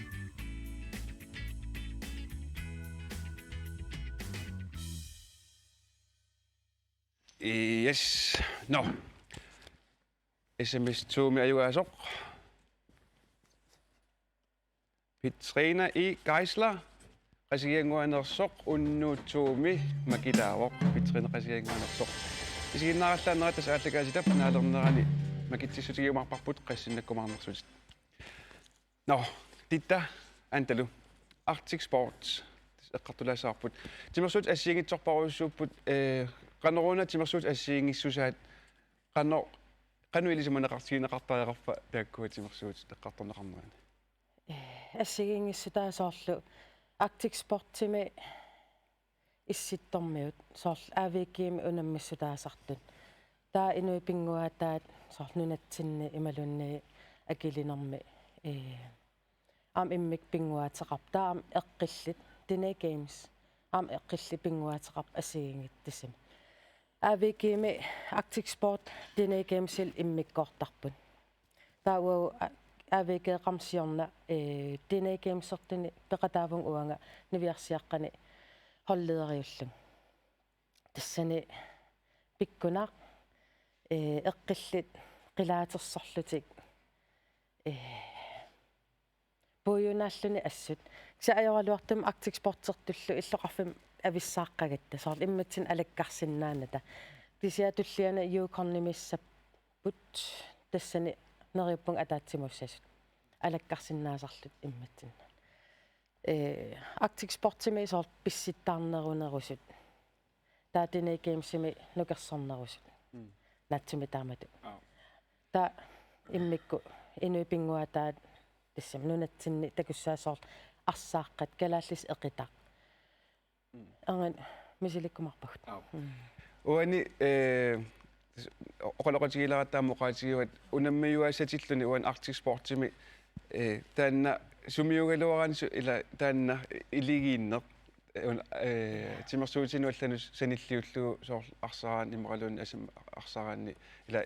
Yes. No. SMS 2 med ajuasoq. Petrina E. Geisler. Qasigianguanersoq unnuutuumi makitaavoq Petrina qasigianguanersoq. Isiginnaarallaanerat aallakaasitap naalernerani makitsissutigiumarparput qassinakkumarnersutit. No, titta antalu Arctic Sports eqqartulaasaarput. Timersut assiingitsorparuissuupput qaneruna timersut assiingissusaat qanuilisimanaqartiineqartaareqarpa taakkuat timersuut eqqartorneqarnerani. Assiingissutaasoorlu Arctic Sport time issittormiut soorl aaviikkiimi unammissutaasartut taa inui pinguataat soorl nunatsinni imalunni akilinermi am immik pinguateqarp taam eqqillit Dine Games am eqqilli pinguateqarp assiingittissim aaviikkiimi Arctic Sport Dine Gamesil immikkoortarput taau aaviikeeqarsiorna Dine Gamesertini peqataavun uanga niviarsiaqqani hollederиуллун тассани пиккунаа эққиллит қилаатерсорлутик поюнааллуни ассут саажоралуартум Arctic Sport-тертуллу иллоқарфим ависсааққагатта соор имматсин алаккарсиннааната тисиатуллиана юукорнимиссаппут тассани нериппун атаатсимуссасут алаккарсиннаасарлут имматсин Arctic Sport-тими соор писситтаарнерунерусут таатини геймсими нукерсорнерусут натсими таамату та иммикку инуипингуатаат тассам нунатсинни такуссаасоор арсааққат калааллис эқитаа анган мисиликкумарпагут уани оқалоқатигиларатаамоқаатигиуат унаммиуаасатиллуни уан Arctic Sport-тими таанна sumiugaluaransu ila taanna iligiinneq timersuutinuallanus sanilliullugu soor arsaraan imaqaluuni asam arsaraanni ila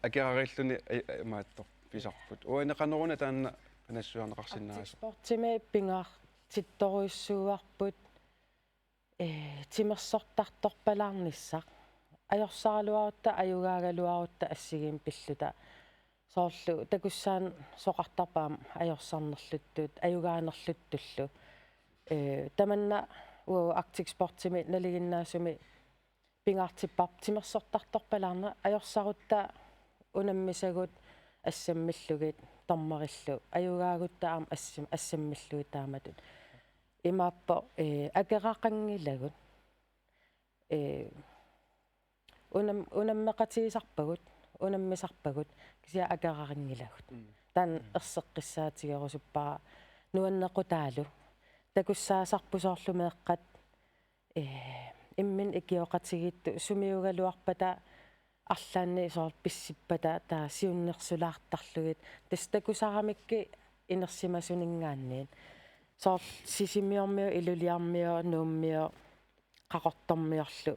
akeraarilluni maattor pisarput uaneqaneruna taanna qanassuarneqarsinnaas Sportime pingaar tittoruissuuarput timersortartorpalarnissaq ajorsaluarutta ajugaagaluarutta assigim pilluta soorlu takussaan soqartarpaam ajorsarnerluttuut ajugaanerluttullu tamanna Arctic Sportime naliginnaasumi pingaartipparp timersortartorpalarna ajorsarutta unammisagut assammillugit tormarillu ajugaagut aam assammillugi taamatut imaappo akeraqangilagut unammeqatigisarpagut unammisarpagut kisia akeraqangilagut taan erseqqissaatigerusuppaa nuannequtaalu takussaasarpusoorlumeeqqat immin ikioqatigittu sumiugaluarpata арлаанни соор писсиппата таа сиуннерсулаартарлугит тастакусарамикки инерсимасунингаанниин соор сисимиормио илулиармио нууммио qaqortormiorlu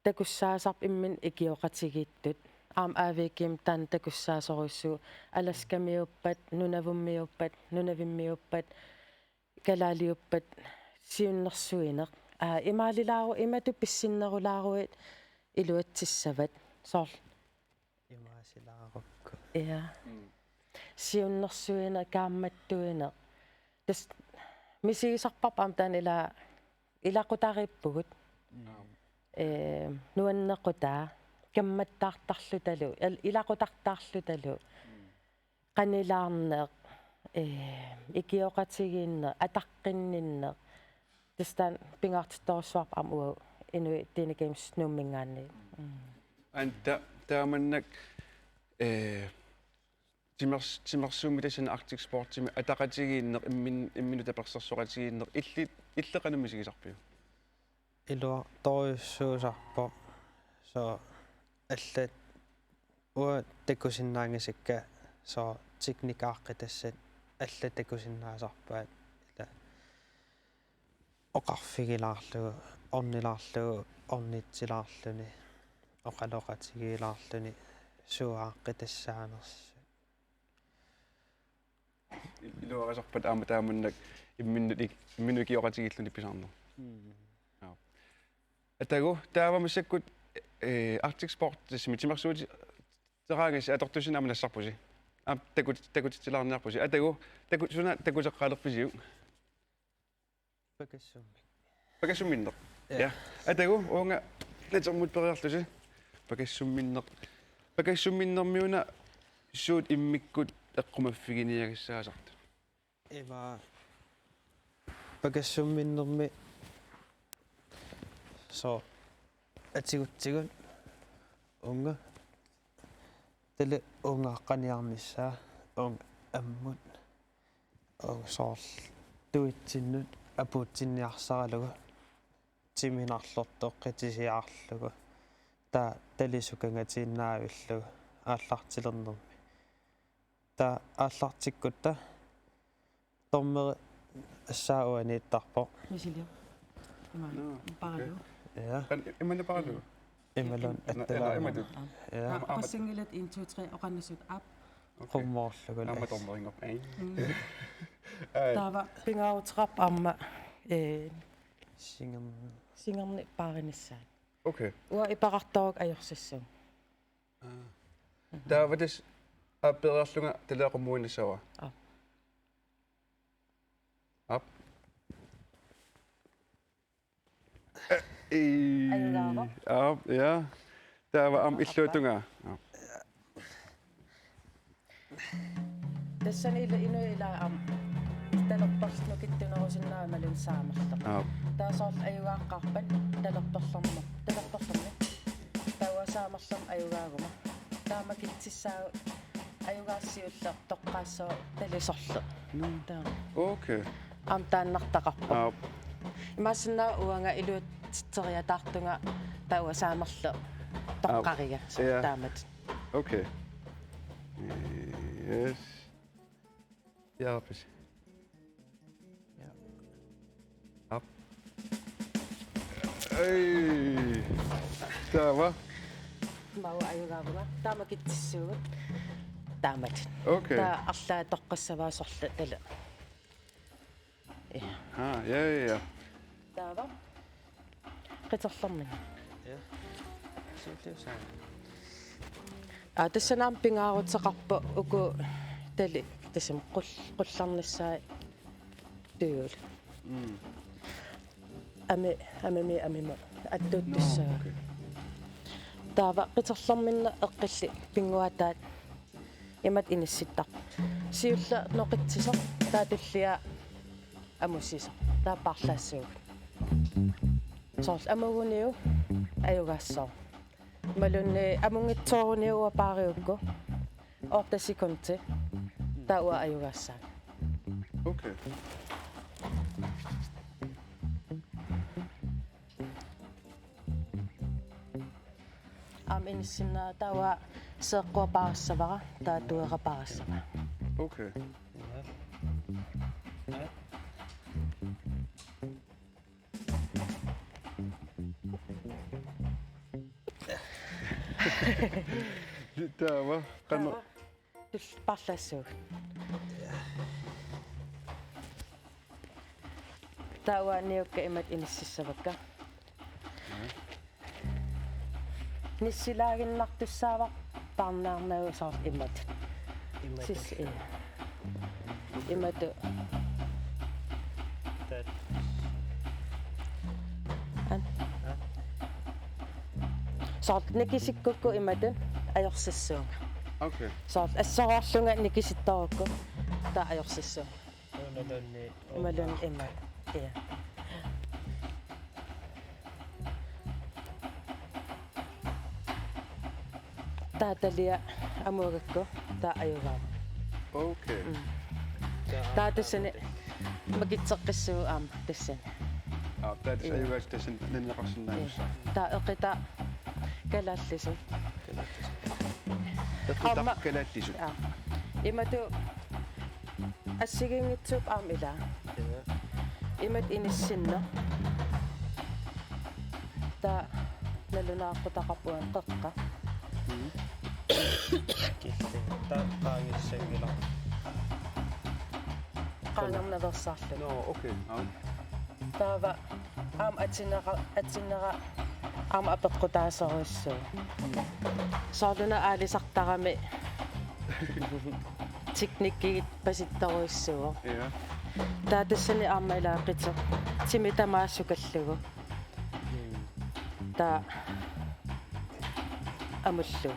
takussaasaarp immin ikioqatigиittut aam aaviikkim taan takussaasoruissugu alaskamiuppat nunavimmiuppat kalaaliuppat siunnersuineq imaalilaaru imatu pissinnerulaaruit iluattissavat soor imaasilaarukkut ja siunnersuine kaammattuine tas misigisarpap aam taan ilaqutariippugut nuannequtaa kammattaartarlutalu ilaqutartaarlutalu qanilaarneq ikioqatigiinne ataqqinninneq tastaan pingaartittorussuarp aam uu inui Dini Games nuummingaanni anta taamannak timersuumitasan Arctic Sportime ataqatigiinneq imminu tapersersoqatigiinneq illeqanumisigisarpiu ilua toruissuusarpo so allat ua takusinnaangisikka so teknikaaqqitassit alla takusinnaasarpaat ila oqarfigilaarlugu ornilaarlugu ornitsilaarluni oqaloqatigilaarluni suuaaqqitassaanersu iluarasarpat aama taamannak imminu ikioqatigilluni pisarner atagu taavamissakkut Arctic Sport timersuuti teraangis atortusinaama nassarpusi aam takutilaarniarpusi atagu takuteqqaalerpisiu pakassuminneq ja atagu uunga natermut periarlusi pakassuminnermiuna suut immikkut eqqumaffigiниagissaasartu ima pakassuminnermi so atigutsigun unga tele unga qaniarnissaa unga ammut unga soorl tuitsinnut apuutsinniarsaralugu timinarlortoqqitisiaarlugu taa talisukangatinnaavillug aallartilernermi taa aallartikkutta tormeri assauaniittarpo misilio paralu ja immanna paralu immalun attalaama ja qasingilat 1 2 3 oqannasut app qummoorlugul amatormeringoq taava pingaarutiqarp aamma singerni paarinissaan okay ua ipaqartoruk ajorsassuu taavatas aaperiarlunga talaaqumuinnissawa up ja taava am illuutunga тассани ину ила ам талерперлну киттунерусиннаамалун саамерлер таасоорл аюгааққарпат талерперлермо талерперлерми тауасаамерлер аюгаагума таама китсиссаа аюгаассиуллер тоққаассоо талисорлу таа okay ам тааннартақарпа имассинаа уанга илуатситсериатаартунга тауасаамерлер тоққарига таамат okay yes ja pres Ei. Tava. Mau ayugaavunga taama kitsissuugut taamat. Okay. Ta arlaa toqqassavaasorla tala. Ja. Taava. Qitorlarmin. Ja. Suuliusaan. Тассанаам пингаарутеқарпа уку тали тассам qullarnissaa туйул. Амима аттууттуссаа. Таава qitorlarminna эққилли пингуатаат имат инисситтар. Сиулла ноқитсисо таатуллиа амуссисо. Тааппарлаассууг. Сорл амагуниу аюгассоо. Малунни амунгитсооруниуа паариукку. Ортасикунти тауа аюгассаа. Okay. Inissina tauwa seeqquaparassavara taatueraparassava. Okay. Tava qanna tulparlassuug. Tauwa niukka imat inississavakka. Nissilaaginnartussaava parnaarnagu saar imat. Sis imatu. Saat nikisikkuku imatun ajorssissuunga. Okay. Saat assaraarlunga nikisittarakku ta ajorssissuunga. Malun imat. Ja. Taatalia amuagakku ta ayugaava. Okay. Taatassani makitseqqissuu aama tassani. Taats ayugaas tassan nanneqarsinnaamissa. Ta eqita kalaallisu. Eqita kalaallisu. Imatu assigingitsuup aam ilaa. Imat inissinna. Ta nalunaaqutaqapuan qeqqa. Qaangissangila. Qaangernaversaarlu. No, okay. Taava aam atinera aam apeqqutaasaruissuu. Saarluna aalisartarami teknikkigit pasittaruissuu. Ja. Taatassani aamma ilaaqita timitamaassukallugu. Ta amullu.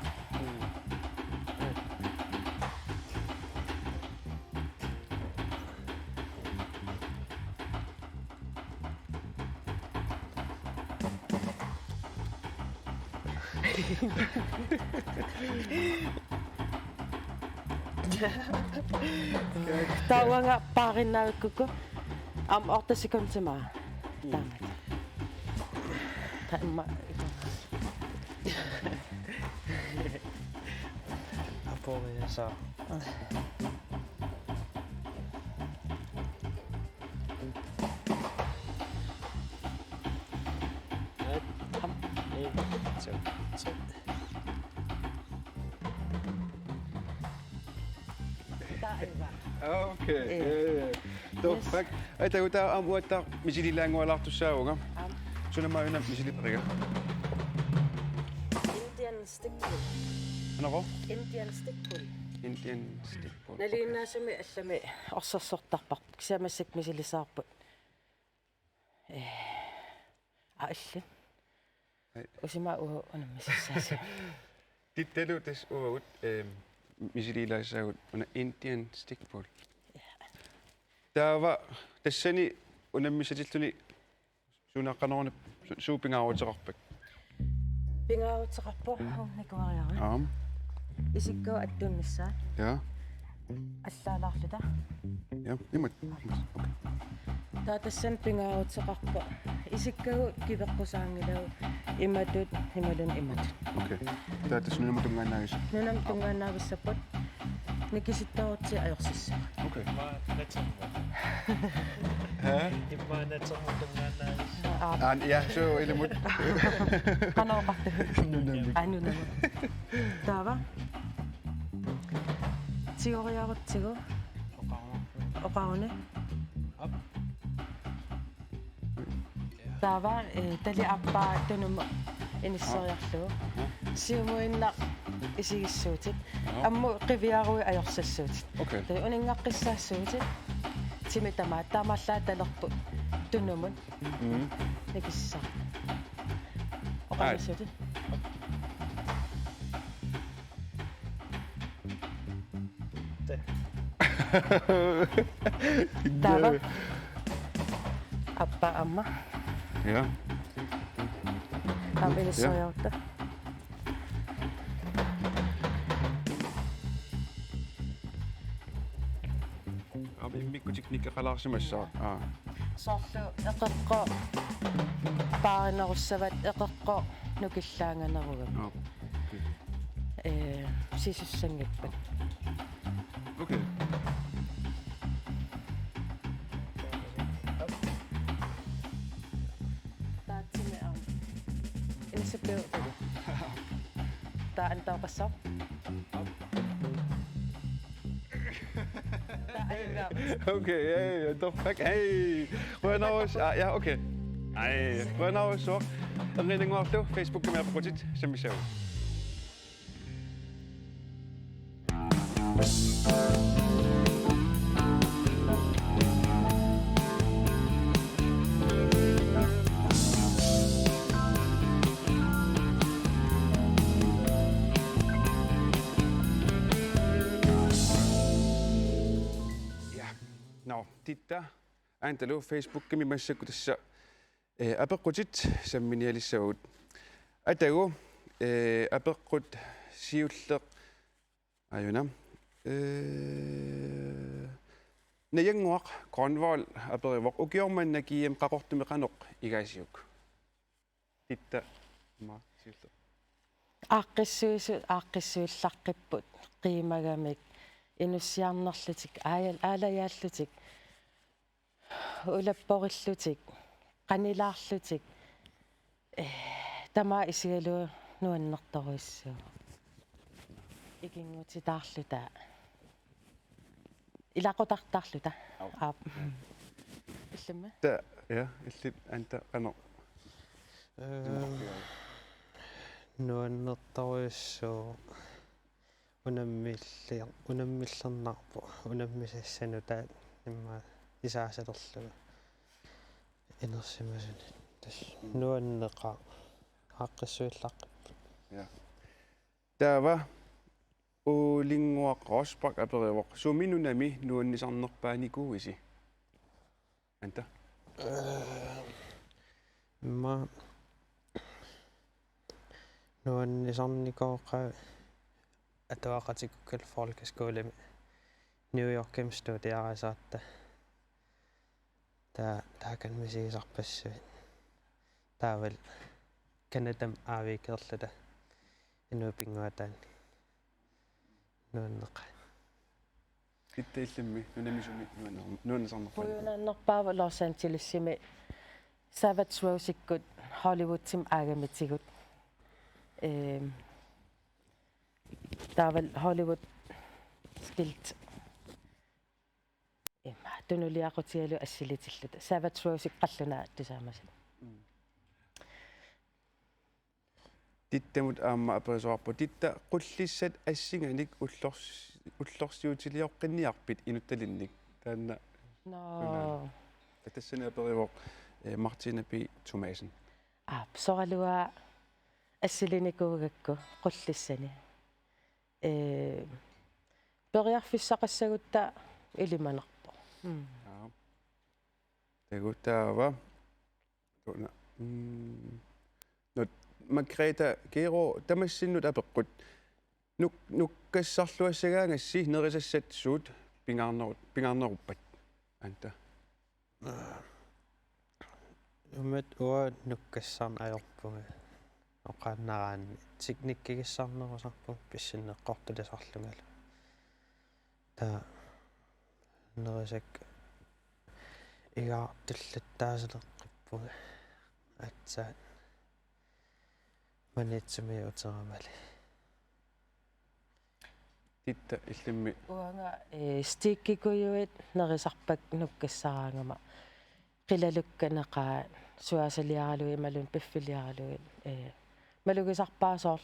Tawanga parinnaakkuku am ortasikontimaa. Taamat. Taimma. Aporiasa. Okay. Ja. Tofak. Ai tauta amuatta misililaangualartussaauga. Sunamauna misilipariga. Indian stickball. Anaqo? Indian stickball. Indian stickball. Naliinnaasumi allami orsersortarpart kisamassak misilisaarput. Aallu. Usima unammissaasi. Tittalu tas uagut misililaasaagut una Indian stickball. Taava tassani unammisatilluni suunaqqanorna suupingaaruteqarpak. Pingaaruteqarpo nikuariari. Isikku attuunnissaa. Ja. Allaalarluta. Ja, imat. Taatassan pingaaruteqarpo isikku kiveqqusaangilau imatut himalun imatut. Okay. Taatas nunamutungaannaagis. Nunamutungaannaagissaput Nikisittaorti ajorsis. Okay. Ja, så eller mut. Qanoqartu. Anunama. Tava. Tigoriarutigu. Oqarune. Tava tali appaa tunum inisseriarlugu. Siumuinna isigissuutit. Ammu qiviarui ajorsassууtit. Okay. Te uningaqqissaassuutit. Timitama taamallaa talerpu tunumun. Nikissa. Oqarsuutit. Tava. Appa amma. Ja. Am inisseriarta. Abi mikkutiknikka qalarsimassaa. Sorlu eqeqqo paarinerussavat eqeqqo nukillaanganerugam. Sisussangippat. Okay. Taatsime am. Insipeu. Taan tauqassaq. Okay, ja, doch fuck. Hey. Ruanaus. Ja, okay. Ej, Ruanaus så. Rinninguarlu Facebook kameraprutit sammisau. Titta antalo Facebook kami massakutassa apeqqutit samminialissagut atagu apeqqut siulleq ayuna nayanguaq Grønvold aperivoq ukiormannakiim qaqortumeqanoq igaasiuk titta ma siulleq aaqqissuillaqqipput qiimagamik inussiarnerlutik aalayaallutik ulapporillutik qanilaarlutik tama isigalu nuannertoruissuu ikingutitaarluta ilaqotartarluta aap illamma ta ja illit anta qano nuannertoruissuu unammiillernerpu unammisassanuta imma isaasalerlugu inersimasun tas nuanneqa aaqqissuillaqqippu ja tava ulinguaqqorspaq aperivoq suminunami nuannisarnerpaanikuuisi anta ma nuannisarnikoqa atuaqatikkul folkeskoolemi New Yorkim studiarisaatta taakan misiisarpassuit taaval Kanadam aaviikerluta inuupinguataan nuanneqa titta illimmi nunamisumi nuannisarnerpaan Pujunaannerpaava Los Angelesimi Savage Rosikkut Hollywoodsim aagamitigut taaval Hollywood skilt imma tunuliaqutigalu assilitilluta Savage Rosik qalluna tusaamasit tittamut aamma aperisoarpu titta qullissat assinganik ullorsiutiliorqinniarpit inuttalinnik taanna no tassana aperivoq Martina P Thomasen soraluaa assilinikuugakku qullissani periarfissaqassagutta ilimanerpo taguttaava tuna Margrethe Gero tamassinut apeqqut nukkassarluassagaangassi nerisassatsuut pingaarneruppat anta ummat uа nukkassarn ajorpunga oqaannaraanni tiknikkigissarnerusarpu pissinneqqortulisarlungala таа нерисак игаартуллаттаасалеққиппуга атсаат манитсуми утерамали титта иллимми уанга стиккикуйуит нерисарпак нуккассараангама қилалукканеқаа суасалиаралуи малун пиффилиаралуи малугисарпаасоор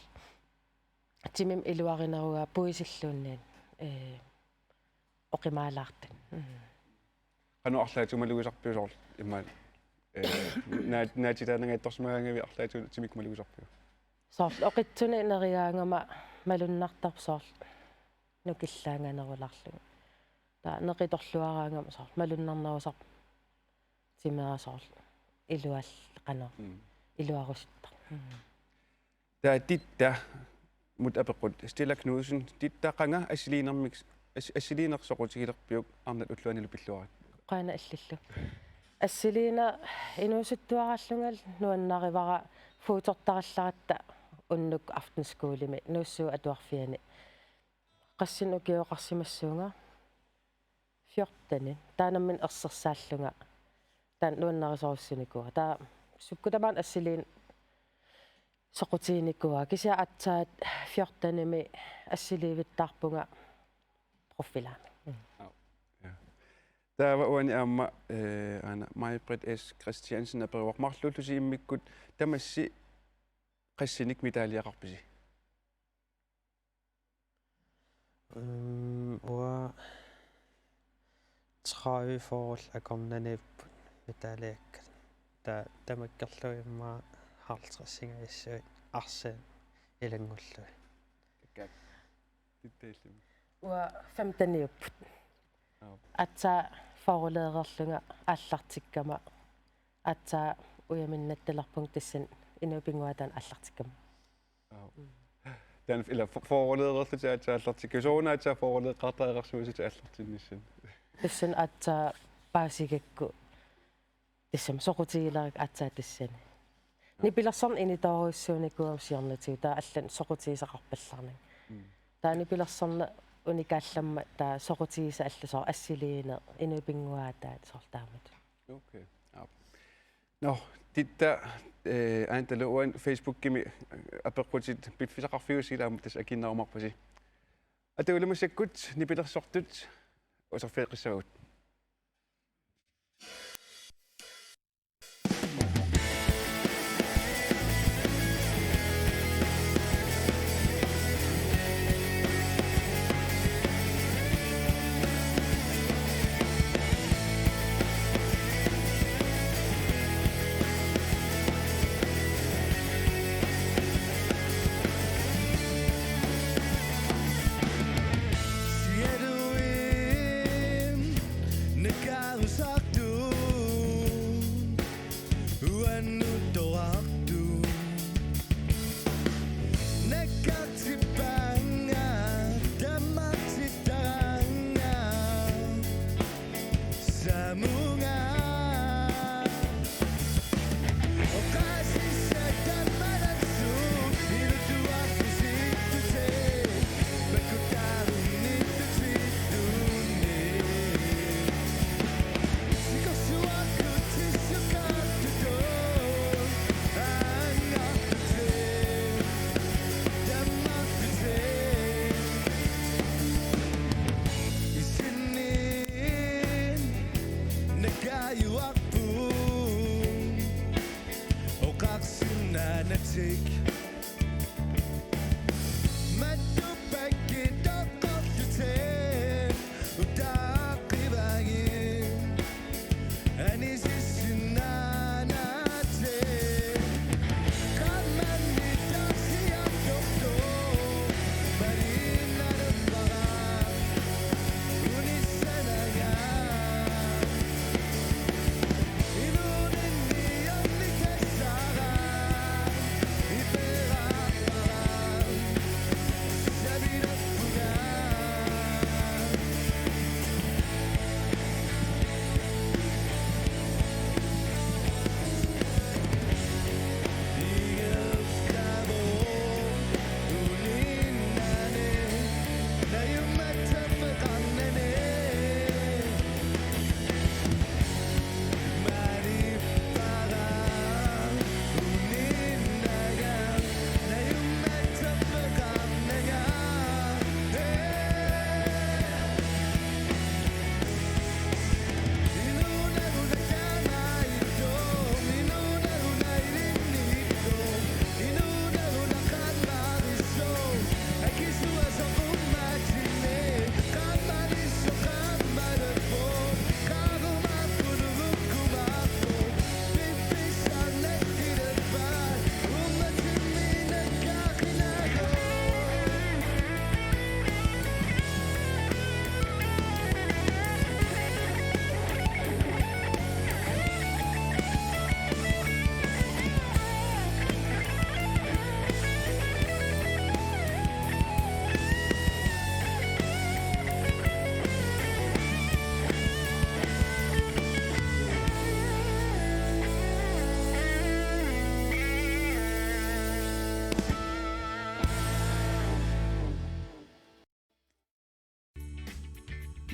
тимим илуаринеруга пуисиллуунниин оқимаалаартан qanu arlaatumalugisarpiusoor imma naatitaanangaattorsmagaangavi arlaatu timik malugisarpiu soorl oqitsuni neriaangama malunnartarsoorl nukillaanganerularlugu taa neqitorluaraangama soorl malunnarnerusar timerasoorl iluall qano iluarusuttar taa titta mut apequt Stella Knudsen tittaqanga assiliinermik assiliinersoqutigilerpiuk arnat ulluanilu pilluarat qaana allillu assiliina inuusuttuarallungal nuannarivara fuutortarallaratta unnuk aftenskuulimi nuussuu atuarfiani qassin ukioqarsimassuunga 14 taanammin ersersaallunga taan nuannarisorussinikua taa sukkutamaan assiliin soqutiinikua kisia atsaat 14-imi assiliivittarpunga profilaami taava uani aamma ana Maj-Britt S. Christiansen aperuarmarlullusiimmikkut tamassi qassinik mitaaliaqarpisi уа траавифорл акорнаниппут металиакка тамаккерлуимма харлтрассингаиссуит арсаан илангуллуи таккаат титтаиллими уа 15-ниуппут атса форулеерерлунга ааллартиккама атса уяминнатталарпунг тассан инуупингуатаан ааллартиккама dan eller forordet til at atletik zona at forordet qartaaqarsuusi til atletinnissan тассан атса паасигакку тассам соқутигиларик атса тассани нипилерсарн инитооруссууникуам сиорнатиу таа аллан соқутигисақарпалларнак таа нипилерсарна уникаалламма таа соқутигиса алласоо ассилиине инуупингуаатаат сортаамат okay no titta antaluan Facebook kimi apeqqutit pitfisaqarfiusilaam tas akinnarumarpasi atulumasakkut nipilersortut userfiiqissagut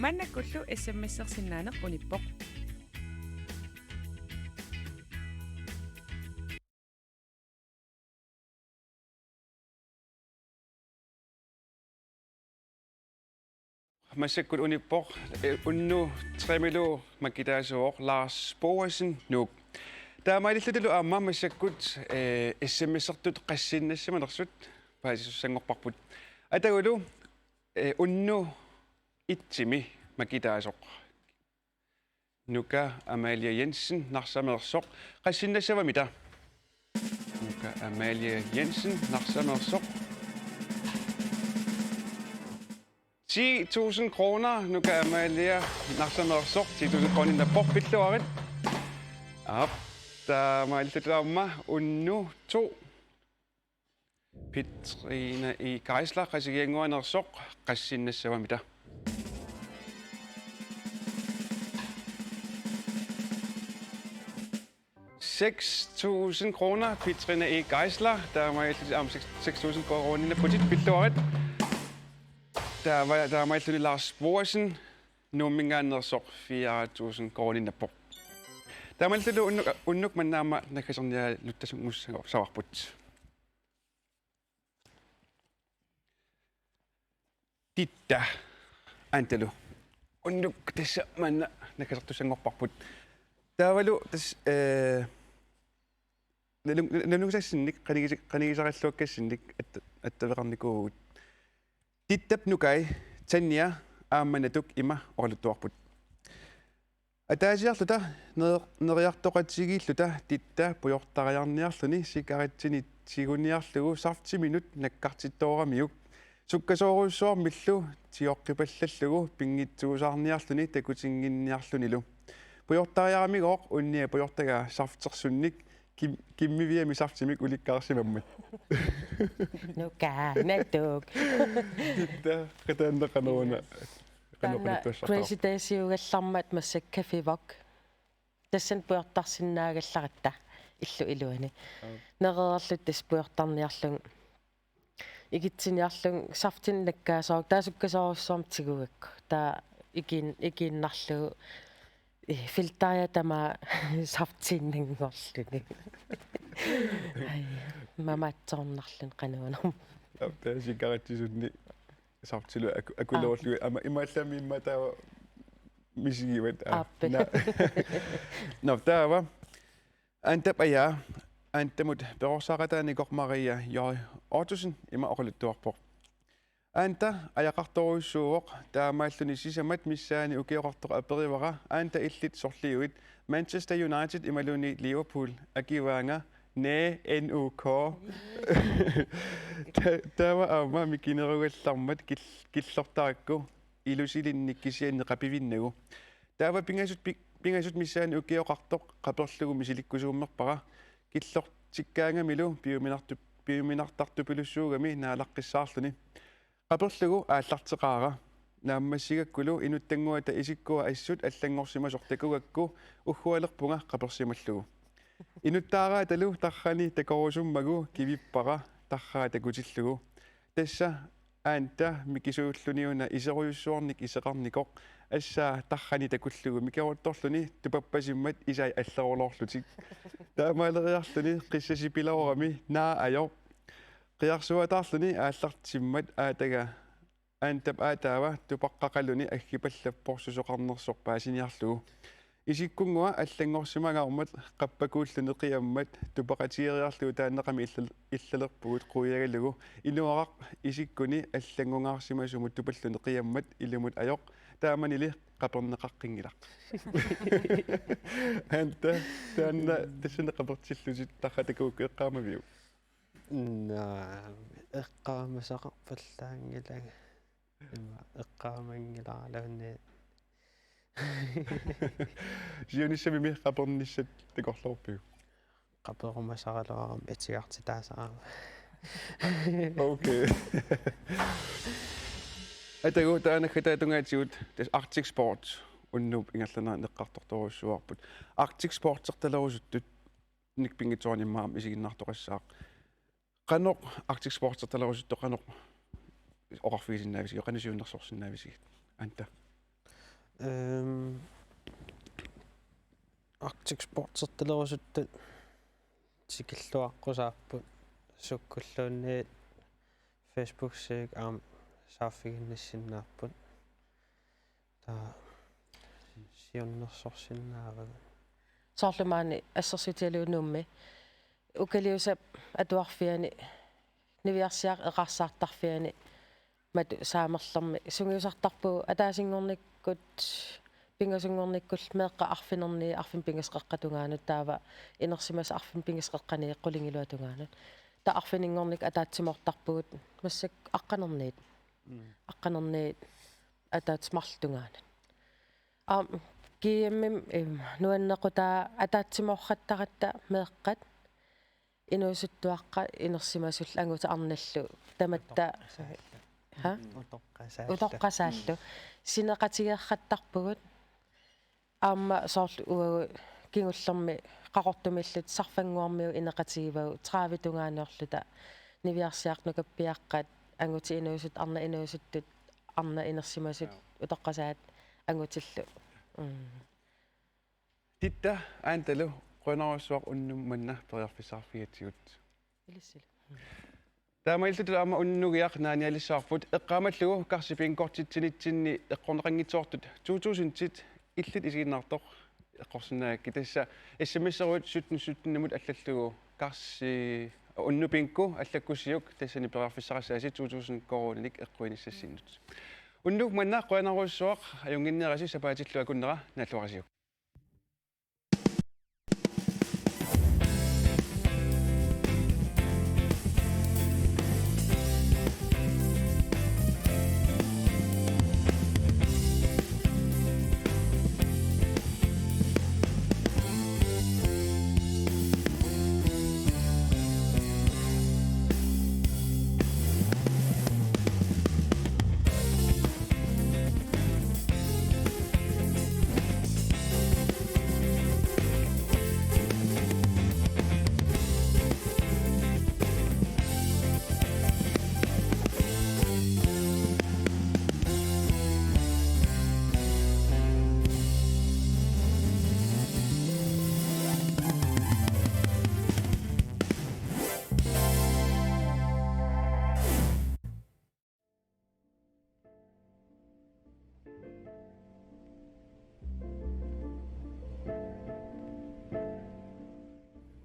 Mannakullu SMS-ersinnaaneq unippoq. Massakkut unippoq unnu 3 milo makitaasuoq Lars Boersen nuuk. Taamailillutilu aamma massakkut SMS-ertut qassinnassamanersut paasissussangorparput. Atagulu unnu itsimi makitaasoq. Nuka Amalia Jensen narsamersoq qassinnassavamita. Nuka Amalia Jensen narsamersoq 10.000 kroner. Nu kan Amalia narsamersoq 10.000 kroner nappoq pilluarit. Ap taamaillutuamma unnu 2 Petrina I Geisler qasigianguanersoq qassinnassavamita. $6.000 kroner Petrina I Geisler. Taamaillutuamma 6.000 kroner putit pilluarit. Der var mig til Lars Boersen, nummingaannersoq 4.000 kroner nappoq. Der var til unnuk mannaama nakasarnia luttasungussagor savarput. Titta antelu. Unnuk tassa manna nakasartussangorparput. Taavalu tas nunusassinnik qanigisaralluakkassinnik attaveqarnikuugut. Tittap nukai tannia aamanatuk ima orluttuarput. Ataasiarluta neriartoqatsigilluta titta pujortariarniarluni sikaritsini siguniarlugu 7 minut nakkartittooramiuk sukkasooruussuar millu tioqqipallallugu pingitsuusaarniarluni takutinginniarlunilu pujortariaramigoq unnia pujortaga saftersunnik kimmiviami saftimik ulikkaarsimammat. Nuka natuk. Titta qataannaqanuuna Crazy Days ugallarmat massakkafivak. Tassan puertarsinnaagallarata illu iluani. Nerererlut tas puertarniarlung. Igitsiniarlung saftin nakkaasooq taasukkasoorussuam tiguakku. Ta ikinnarlu filtaria tama saftinningorluni. Mamatsornarlun qanuunam. Apta sigarattisunni saftilu akuloorlu ama imallami immata misigivat. No taava antap aya antamut perorsaqataaniqoq Maria Joi Ottosen ima oqaluttuarpoq. Anta ajaqartoruissuuq taamaalluni sisamat missaani ukiorartoq aperivaqa anta illit sorliuit Manchester United imaluni Liverpool akivaanga NUK. Tawa aama mikinerugallarmat killortaakku ilusilinnikkisianneqapivinnagu. Tawa pingasut missaani ukioqartoq qaperlugu misilikkusuummerpara killortikkaangamilu piuminartartupilussuugami naalaqqissaarluni. Qaperlugu aallarteqaara naammassigakkulu inuttanguata isikkua assut allangorsimasortakugakku uggualerpunga qapersimallugu. Inuttaaraa talu tarrani takorusummagu kivippara tarraa takutillugu. Tassa aanta mikisuulluniuna iseruyussuornik iseqarnikoq assaa tarrani takullugu mikioruttorluni tupappasimmat isai allerorlorlutik. Taamaaleriarluni qissasipilaorami naa ajoq qiarsuataarluni aallartimmat aataga antap aataava tupaqqaqaluni aggipallapporsusoqarnersoq paasiniarlugu. Isikkungua allangorsimagaarmat qappakuulluneqiammat tupaqatiiriarlugu taanneqami illalerpugut quyagallugu inuaraq isikkuni allangungaarsimasumut tupalluneqiammat ilumut ajoq taamanili qaperneqaqqingilaq. Anta taanna tassaneqapertillusit taqatakuukku eqqaamaviu. Eqqaamasaqarpallaangilaga ima eqqaamangilaalunni Siunissami qapernisat takorlorpiu. qaperumasaraloaram itigartitaasaarama. Okay. Atagu taanakhataatungaatigut tas Arctic Sport unnup ingallanaa neqqartortoruissuarput. Arctic Sport sertalerusuttut nikpingitsoornimmaam isiginnartoqassaaq. Qanoq Arctic Sport sertalerussutto qanoq oqarfigisinnaavisi qanisuunnersorsinnaavisi anta. Arctic Sport sertalerusuttat tikilluaqqusaapput sukkulluunniit Facebook-siik saaffiginnissinnaarput taa siunnersorsinnaavaga soorlumaani assersutialuunnuummi ukaliusa atuarfiani niviarsiaq eqarsaartarfiani matu saamerlermi sungiusartarpuu ataasingornikkut pingasungornikkul meeqqa arfinerni arfin pingasqeqqatungaanut taava inersimas arfin pingasqeqqani qulingiluatungaanut ta arfiningornik ataatsimortarpugut massak aqqanerniit ataatmarltungaanut kiimmim nuannequtaa ataatsimorrattaqatta meeqqat inuusuttuaqqa inersimasull anguta arnallu tamatta utoqqasaallu sineqatigeerrattarpugut aamma soorlu uagu kingullermi qaqortumillut sarfanguarmiu ineqatigivagu traavitungaaniorluta niviarsiaqnukappiaqqat anguti inuusut arna inuusuttut arna inersimasut utoqqasaat angutillu Titta aantalo qonaruissuaq unnum manna toriarfissaarfiatigut. Ilissil. Taamailtut aama unnugiaq naanialissaarput eqqaamallugu karsipinkortitsinitsinni eqqorneqangitsoortut 2000-tit illit isiginnartoq eqqorsinnaakki tassa SMS-eruut sutnumut allallugu karsi unnupinku allakkussiuk tassani periarfissaqassaasi 2000 koronanik eqquinissassinut. Unnuk manna qonaruissuaq ajunginneerasi sapaatillu akunnera nalluarasiuk.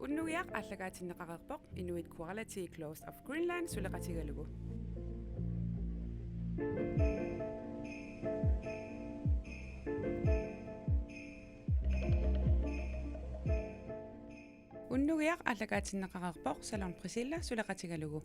Unnugiaq allagaatinneqaqerpoq Inuit Quality Close of Greenland suleqatigalugu. Unnugiaq allagaatinneqaqerpoq Salon Priscilla suleqatigalugu.